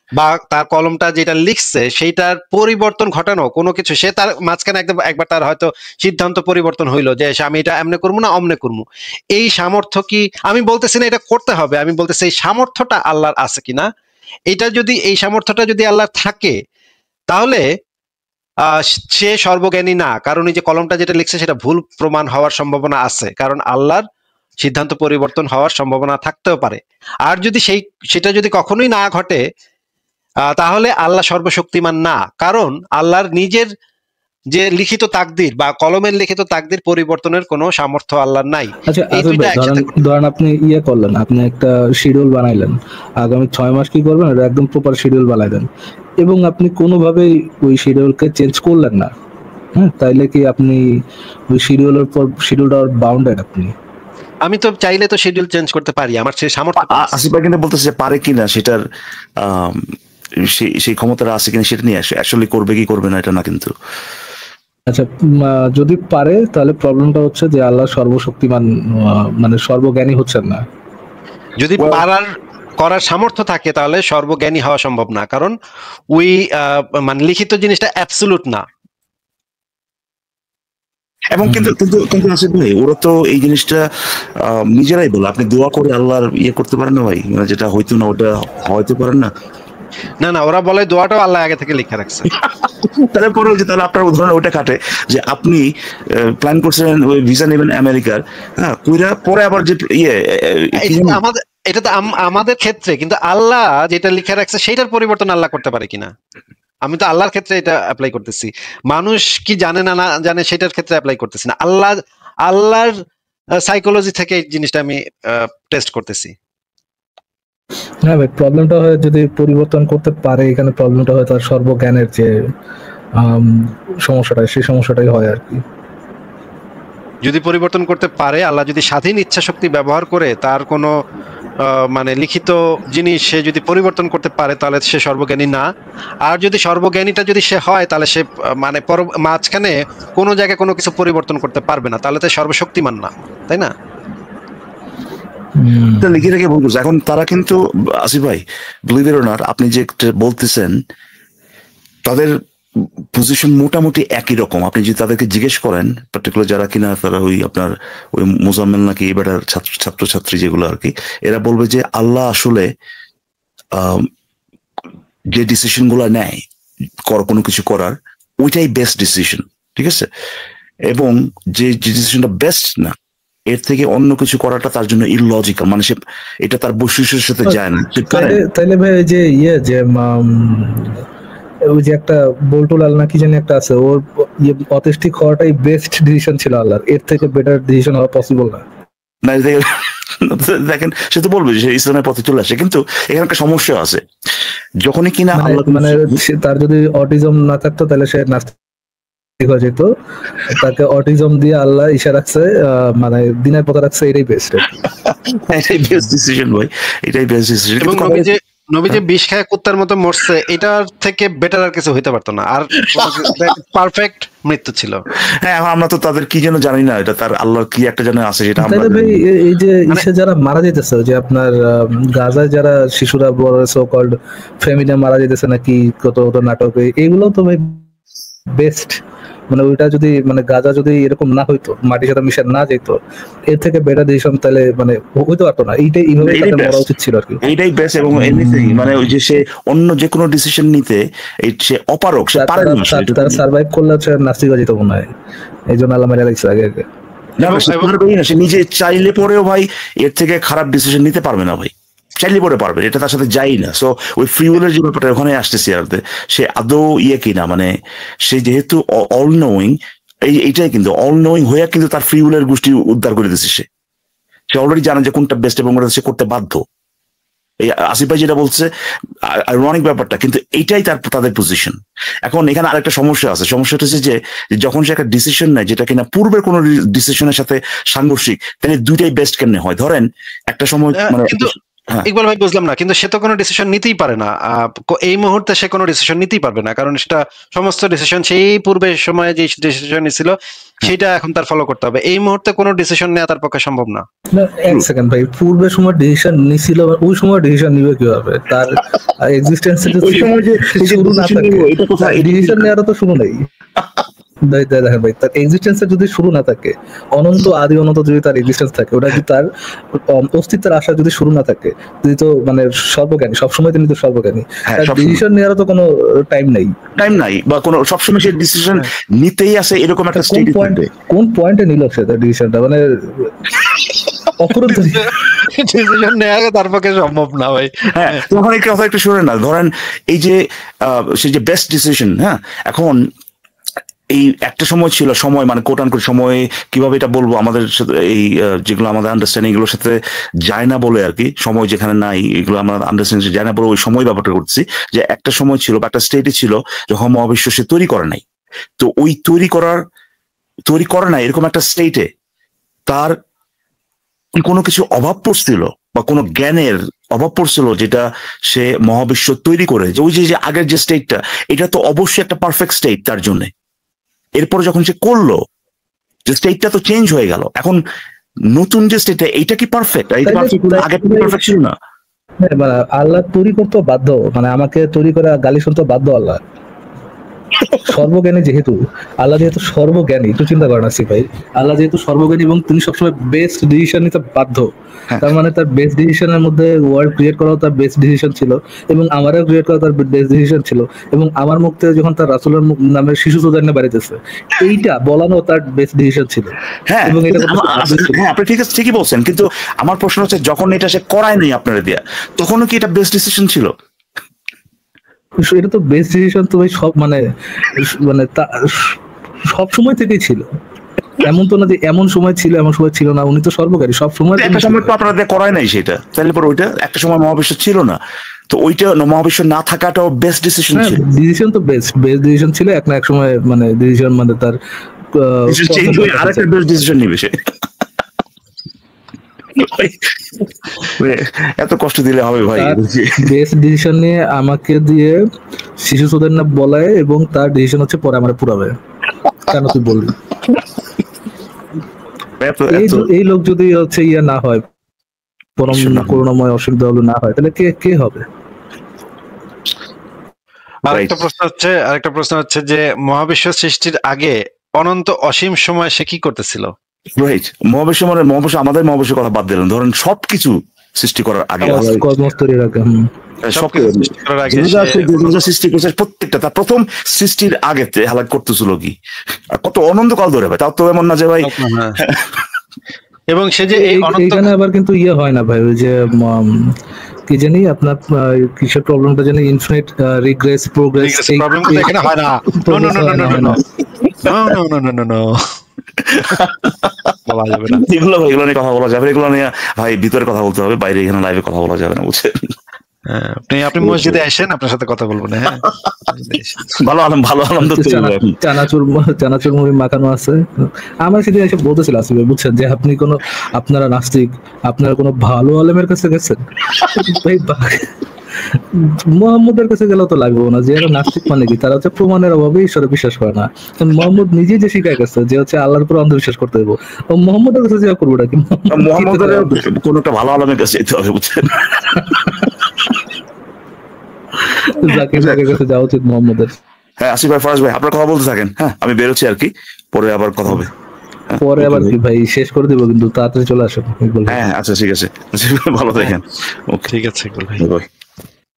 বা তার কলমটা যেটা লিখছে সেইটার পরিবর্তন ঘটানো কোনো কিছু, সে তার মাঝখানে একবার তার হয়তো সিদ্ধান্ত পরিবর্তন হইলো যে আমি এটা এমনে করবো না অমনে করবো, এই সামর্থ্য কি, আমি বলতেছি না এটা করতে হবে, আমি বলতেছি এই সামর্থ্যটা আল্লাহর আছে কিনা। এটা যদি এই সামর্থ্যটা যদি আল্লাহর থাকে তাহলে সে সর্বজ্ঞানী না, কারণ এই যে কলমটা যেটা লিখছে সেটা ভুল প্রমাণ হওয়ার সম্ভাবনা আছে, কারণ আল্লাহর সিদ্ধান্ত পরিবর্তন হওয়ার সম্ভাবনা থাকতেও পারে। আর যদি সেটা যদি কখনোই না ঘটে তাহলে আল্লাহ সর্বশক্তিমান না, কারণ আল্লাহর নিজের যে লিখিত তাকদির বা কলমের লিখিত তাকদির পরিবর্তনের কোনো সামর্থ্য আল্লাহর নাই। আচ্ছা ধরেন আপনি করলেন, আপনি একটা শিডিউল বানাইলেন, আগামী 6 মাস কি করবেন এটা একদম প্রপার শিডিউল বানাইলেন, এবং আপনি কোনোভাবেই ওই শিডিউলকে চেঞ্জ করলেন না, হ্যাঁ, তাইলে কি আপনি ওই শিডিউলটা বাউন্ডেড? আমি তো চাইলে তো শিডিউল চেঞ্জ করতে পারি, আমার সেই সামর্থ্য আসিফ ভাই কিন্তু বলতেছে পারে কিনা সেটার সেই ক্ষমতাটা আছে কিনা সেটা নিয়ে আসলে করবে কি করবে না এটা না কিন্তু। আচ্ছা, যদি পারে তাহলে প্রবলেমটা হচ্ছে যে আল্লাহ সর্বশক্তিমান মানে সর্বজ্ঞানী হচ্ছেন না। যদি করার সামর্থ্য থাকে তাহলে সর্বজ্ঞানী হওয়া সম্ভব না, কারণ ওই মানে লিখিত জিনিসটা অ্যাবসলিউট না। এবং কিন্তু আসিফ ভাই ওরা তো এই জিনিসটা নিজেরাই বলে, আপনি দোয়া করে আল্লাহর করতে পারেন না ভাই, মানে যেটা হয়তো না ওটা হয়তো পারেন না। না ওরা বলে দোয়াটাও আল্লাহ আগে থেকে লিখে রাখছে। তাহলে আপনার উদাহরণ ওটা কাটে যে আপনি প্ল্যান করছিলেন ওই ভিসা নেবেন আমেরিকার, হ্যাঁ, পরে আবার যে এটা তো আমাদের ক্ষেত্রে, কিন্তু আল্লাহ যেটা লিখে রাখছে সেটার পরিবর্তন আল্লাহ করতে পারে কিনা, আমি তো আল্লাহর ক্ষেত্রে এটা অ্যাপ্লাই করতেছি, মানুষ কি জানে না জানে সেটার ক্ষেত্রে অ্যাপ্লাই করতেছি না, আল্লাহর সাইকোলজি থেকে এই জিনিসটা আমি টেস্ট করতেছি। হ্যাঁ ভাই, প্রবলেমটা হয় যদি পরিবর্তন করতে পারে, এখানে প্রবলেমটা হয় তার সর্বজ্ঞানের যে সমস্যাটা, সেই সমস্যাটাই হয় আর কি। যদি পরিবর্তন করতে পারে, আল্লাহ যদি স্বাধীন ইচ্ছা শক্তি ব্যবহার করে তার কোনো মানে লিখিত জিনিস সে যদি পরিবর্তন করতে পারে তাহলে সে সর্বজ্ঞানী না। আর যদি সর্বজ্ঞানীটা যদি সে হয় তাহলে সে মানে মাঝখানে কোনো জায়গায় কোনো কিছু পরিবর্তন করতে পারবে না, তাহলে তো সর্বশক্তিমান না, তাই না? লিখে রেখে বলতেছে এখন তারা কিন্তু আসিফ ভাই বিলিভ ইট অর নট, আপনি যে বলতেছেন তাদের পজিশন মোটামুটি একই রকম। আপনি যদি তাদেরকে জিজ্ঞেস করেন পার্টিকুলার যারা কিনা তারা ওই আপনার ওই মোজাম্মেল নাকি এবার ছাত্রছাত্রী যেগুলো আর কি, এরা বলবে যে আল্লাহ আসলে যে ডিসিশন গুলা নেয় কোনো কিছু করার ওইটাই বেস্ট ডিসিশন, ঠিক আছে, এবং যে ডিসিশনটা বেস্ট না এর থেকে অন্য কিছু করাটা তার জন্য ইললজিক্যাল, মানে সে এটা তার বৈশিষ্ট্যের সাথে যায় না। তাইলে ভাই যে যে ওই যে একটা বল্টুল আল নাকি জানি একটা আছে, ওর অথেস্টিক হওয়াটাই বেস্ট ডিসিশন ছিল আল্লাহর, এর থেকে বেটার ডিসিশন হওয়া পসিবল না। দেখেন সে তো বলবে যে ইসলামের পথে চলে আসে, কিন্তু এখানে একটা সমস্যা আছে, যখনই কিনা মানে তার যদি অটিজম না থাকতো তাহলে সে নাস্তিক হয়ে যেত, তাকে অটিজম দিয়ে আল্লাহ ইশা রাখছে, মানে দিনের পথে রাখছে, এটাই বেস্ট, এটাই বেস্ট ডিসিশন ভাই, এটাই বেস্ট ডিসিশন। এবং নবী যে বিষ খায় কুত্তার মতো মরছে, এটার থেকে বেটার আর কিছু হইতে পারতো না, আর পারফেক্ট মৃত্যু ছিল। হ্যাঁ, আমরা তো তাদের কি যেন জানি না, এটা তার আল্লাহর কি একটা যেন আছে সেটা আমরা ভাই। এই যে ইসে যারা মারা যেতেছে, যে আপনার গাজায় যারা শিশুরা বড় সো কল্ড ফ্যামিলি মারা যেতেছে নাকি কত নাটকে, এইগুলো তো ভাই বেস্ট, মানে ওইটা যদি মানে গাজা যদি এরকম না হইতো, মাটির সাথে মিশে না যেত, এর থেকে বেটার ডিসিশন তাহলে মানে হইতে পারতো না। এইটাই এইভাবে মরা উচিত ছিল আর কি, এইটাই বেস্ট। এবং এনিথিং মানে ওই যে সে অন্য যে কোনো ডিসিশন নিতে সে অপারক, সে পারে না, তার সার্ভাইভ করলে হচ্ছে নাস্তিক হয়ে যেত মনে হয়, এই জন্য আল্লাহ মেরে লাগছে আগে আগে। না সে নিজে চাইলে পরেও ভাই এর থেকে খারাপ ডিসিশন নিতে পারবে না ভাই, চাইলে পরে পারবে, এটা তার সাথে যাই না। সো ওই ফ্রি উইলের যে ব্যাপারটা ওখানে আসতেছে আর সে আদৌ কিনা, মানে সে যেহেতু অল নোয়িং, এইটাই কিন্তু অল নোয়িং হয়ে কিন্তু তার ফ্রি উইলের গোষ্ঠী উদ্ধার করে দিচ্ছে, সে অলরেডি জানে যে কোনটা বেস্ট এবং ওটা সে করতে বাধ্য। এই আসিফ ভাই যেটা বলছে আইরনিক ব্যাপারটা, কিন্তু এইটাই তাদের পজিশন। এখন এখানে আরেকটা সমস্যা আছে, সমস্যাটা হচ্ছে যে যখন সে একটা ডিসিশন নেয় যেটা কিনা পূর্বের কোনো ডিসিশনের সাথে সাংঘর্ষিক, তাহলে দুইটাই বেস্ট কেমনে হয়? ধরেন একটা সময় মানে ইকবাল ভাই বুঝলাম না, কিন্তু সে তো কোনো ডিসিশন নিতেই পারে না এই মুহূর্তে, সে কোনো ডিসিশন নিতেই পারবে না, কারণ সেটা সমস্ত ডিসিশন সেই পূর্বের সময়ে যে ডিসিশন নিছিল সেটা এখন তার ফলো করতে হবে। এই মুহূর্তে কোনো ডিসিশন নেওয়া তার পক্ষে সম্ভব না। এক সেকেন্ড ভাই, পূর্বের সময় ডিসিশন নিছিল, ওই সময় ডিসিশন নিবে কিভাবে? তার এক্সিস্টেন্সে যদি শুরু না থাকে, ডিসিশন নেওয়ার তো শুরু নেই। দেখেন ভাই, তার এক্সিস্টেন্সের যদি শুরু না থাকে, অনন্ত আদি অনন্ত যদি তার এক্সিস্টেন্স থাকে, ওটা যদি তার অস্তিত্বের আশা যদি শুরু না থাকে, যদি তো মানে সর্বজ্ঞানী, সবসময় তিনি তো সর্বজ্ঞানী, তার ডিসিশন নেওয়ারও তো কোনো টাইম নাই বা কোনো সবসময় সে ডিসিশন নিতেই আছে এরকম একটা স্টেট। কোন পয়েন্টে নিল সে তার ডিসিশনটা? মানে ডিসিশন নেওয়া তার পক্ষে সম্ভব না ভাই। হ্যাঁ, তখন এই কথা একটু শুনে না, ধরেন এই যে সে যে বেস্ট ডিসিশন, হ্যাঁ, এখন এই একটা সময় ছিল, সময় মানে কোট আনকোট সময়, কিভাবে এটা বলবো, আমাদের এই যেগুলো আমাদের আন্ডারস্ট্যান্ডিং এগুলোর সাথে যায় না বলে আর কি, সময় যেখানে নাই এগুলো আমরা আন্ডারস্ট্যান্ডিং যায় না বলে ওই সময় ব্যাপারটা করছি, যে একটা সময় ছিল বা একটা স্টেটে ছিল যখন মহাবিশ্ব সে তৈরি করে নাই। তো ওই তৈরি করে নাই এরকম একটা স্টেটে তার কোনো কিছু অভাব পড়ছিল বা কোনো জ্ঞানের অভাব পড়ছিল, যেটা সে মহাবিশ্ব তৈরি করে, যে ওই যে আগের যে স্টেটটা, এটা তো অবশ্যই একটা পারফেক্ট স্টেট তার জন্য। এরপরে যখন সে করলো, যে স্টেটটা তো চেঞ্জ হয়ে গেল, এখন নতুন যে স্টেটটা, এইটা কি পারফেক্ট? আগে পারফেক্ট ছিল না। আল্লাহ তৈরি করতে বাধ্য, মানে আমাকে তৈরি করে গালি শুনতে বাধ্য আল্লাহ। সর্বজ্ঞানী যেহেতু, আল্লাহ যেহেতু সর্বজ্ঞানী, একটু চিন্তা করেন আসিফ ভাই, আল্লাহ যেহেতু সর্বজ্ঞানী এবং তিনি সবসময় বেস্ট ডিসিশন নিতে বাধ্য, তার মানে তার বেস্ট ডিসিশনের মধ্যে ওয়ার্ল্ড ক্রিয়েট করাও তার বেস্ট ডিসিশন ছিল, এবং আমারও ক্রিয়েট করা তার বেস্ট ডিসিশন ছিল, এবং আমার মুখ থেকে যখন তার রাসূলের নামে শিশু চোদান্য বাড়িতেছে, এইটা বলানো তার বেস্ট ডিসিশন ছিল। হ্যাঁ, এবং এটা আপনি ঠিকই বলছেন, কিন্তু আমার প্রশ্ন হচ্ছে যখন এটা সে করায় নাই আপনারা দিয়া, তখনও কি এটা বেস্ট ডিসিশন ছিল? এটা তো বেস্ট ডিসিশন তো ভাই সব মানে সব সময় থেকেই ছিল, এমন তো না যে এমন সময় ছিল এমন সময় ছিল না, উনি তো সর্বকারী, সব সময়। একটা সময় তো আপনাদের করায় নাই সেটা, তাহলে পরে ওইটা একটা সময় মহাবিশ্ব ছিল না, তো ওইটা মহাবিশ্ব না থাকাটাও বেস্ট ডিসিশন ছিল। ডিসিশন তো বেস্ট ডিসিশন ছিল, এক না এক সময় মানে ডিসিশন মানে তার চেঞ্জ হয়ে আরেকটা বেস্ট ডিসিশন নিবে সে। এত কষ্ট দিলে হবে ভাই? বেস্ট ডিসিশন নিয়ে আমাকে দিয়ে শিশু চোদের না বলায়, এবং তার ডিসিশন হচ্ছে পরে আমার পুরাবে। কেন তুই বলবি? এই লোক যদি হচ্ছে ইয়ে না হয়, পরম করুণাময় অসুবিধা না হয়, তাহলে কে হবে? আরেকটা প্রশ্ন হচ্ছে যে মহাবিশ্ব সৃষ্টির আগে অনন্ত অসীম সময় সে কি করতেছিল? রাইট, মহাবিশ্ব আমাদের মহাবিশ্বের কথা বাদ দিলেন, ধরেন সবকিছু সৃষ্টি করার আগে, সৃষ্টি করছে প্রত্যেকটা, তার প্রথম সৃষ্টির আগে হালাক করতেছিল কি, কত অনন্তকাল ধরে ভাই, তাও তো এমন না যে ভাই। এবং সে যে এইখানে আবার কিন্তু ইয়ে হয় না ভাই, ওই যে কি জানি আপনার কিসের প্রবলেমটা জানি, ইনফিনিট রিগ্রেস প্রোগ্রেস, এই প্রবলেমটা এখানে হয় না। নো বলা যাবে না, এগুলো নিয়ে কথা বলা যাবে, এগুলো নিয়ে ভাই ভিতরে কথা বলতে হবে, বাইরে এখানে লাইভে কথা বলা যাবে না, বুঝছেন? আপনি মসজিদে আসেন, আপনার সাথে কথা বলবো না। হ্যাঁ, ভালো আনন্দ, চানাচুর মুড়ি মাখানো আছে। আমার সেদিন এসে বলতেছিল আসিফ ভাই, বুঝছেন, যে আপনি আপনারা নাস্তিক, আপনারা কোনো ভালো আলেমের কাছে গেছেন? মোহাম্মদের কাছে গেলেও তো লাগবে না, যে নাস্তিক মানে কি, তারা হচ্ছে প্রমাণের অভাবে ঈশ্বরে বিশ্বাস করে না। মোহাম্মদ নিজেই যে শিখায় গেছে যে হচ্ছে আল্লাহর উপর অন্ধবিশ্বাস করতে হবে, ও মোহাম্মদের কাছে যা করবো নাকি, মোহাম্মদের কোন একটা ভালো আলেমের কাছে যেতে হবে, বুঝছেন? জাকির কাছে যাওয়া উচিত মোহাম্মদের। হ্যাঁ, আসিফ ভাই, ফরাজ ভাই, আপনার কথা বলতে থাকেন। হ্যাঁ, আমি বেরোচ্ছি আর কি, পরে আবার কথা হবে। পরে আবার কি ভাই, শেষ করে দিব, কিন্তু তাড়াতাড়ি চলে আসেন। হ্যাঁ, আচ্ছা, ঠিক আছে, ভালো থাকেন। ঠিক আছে ভাই।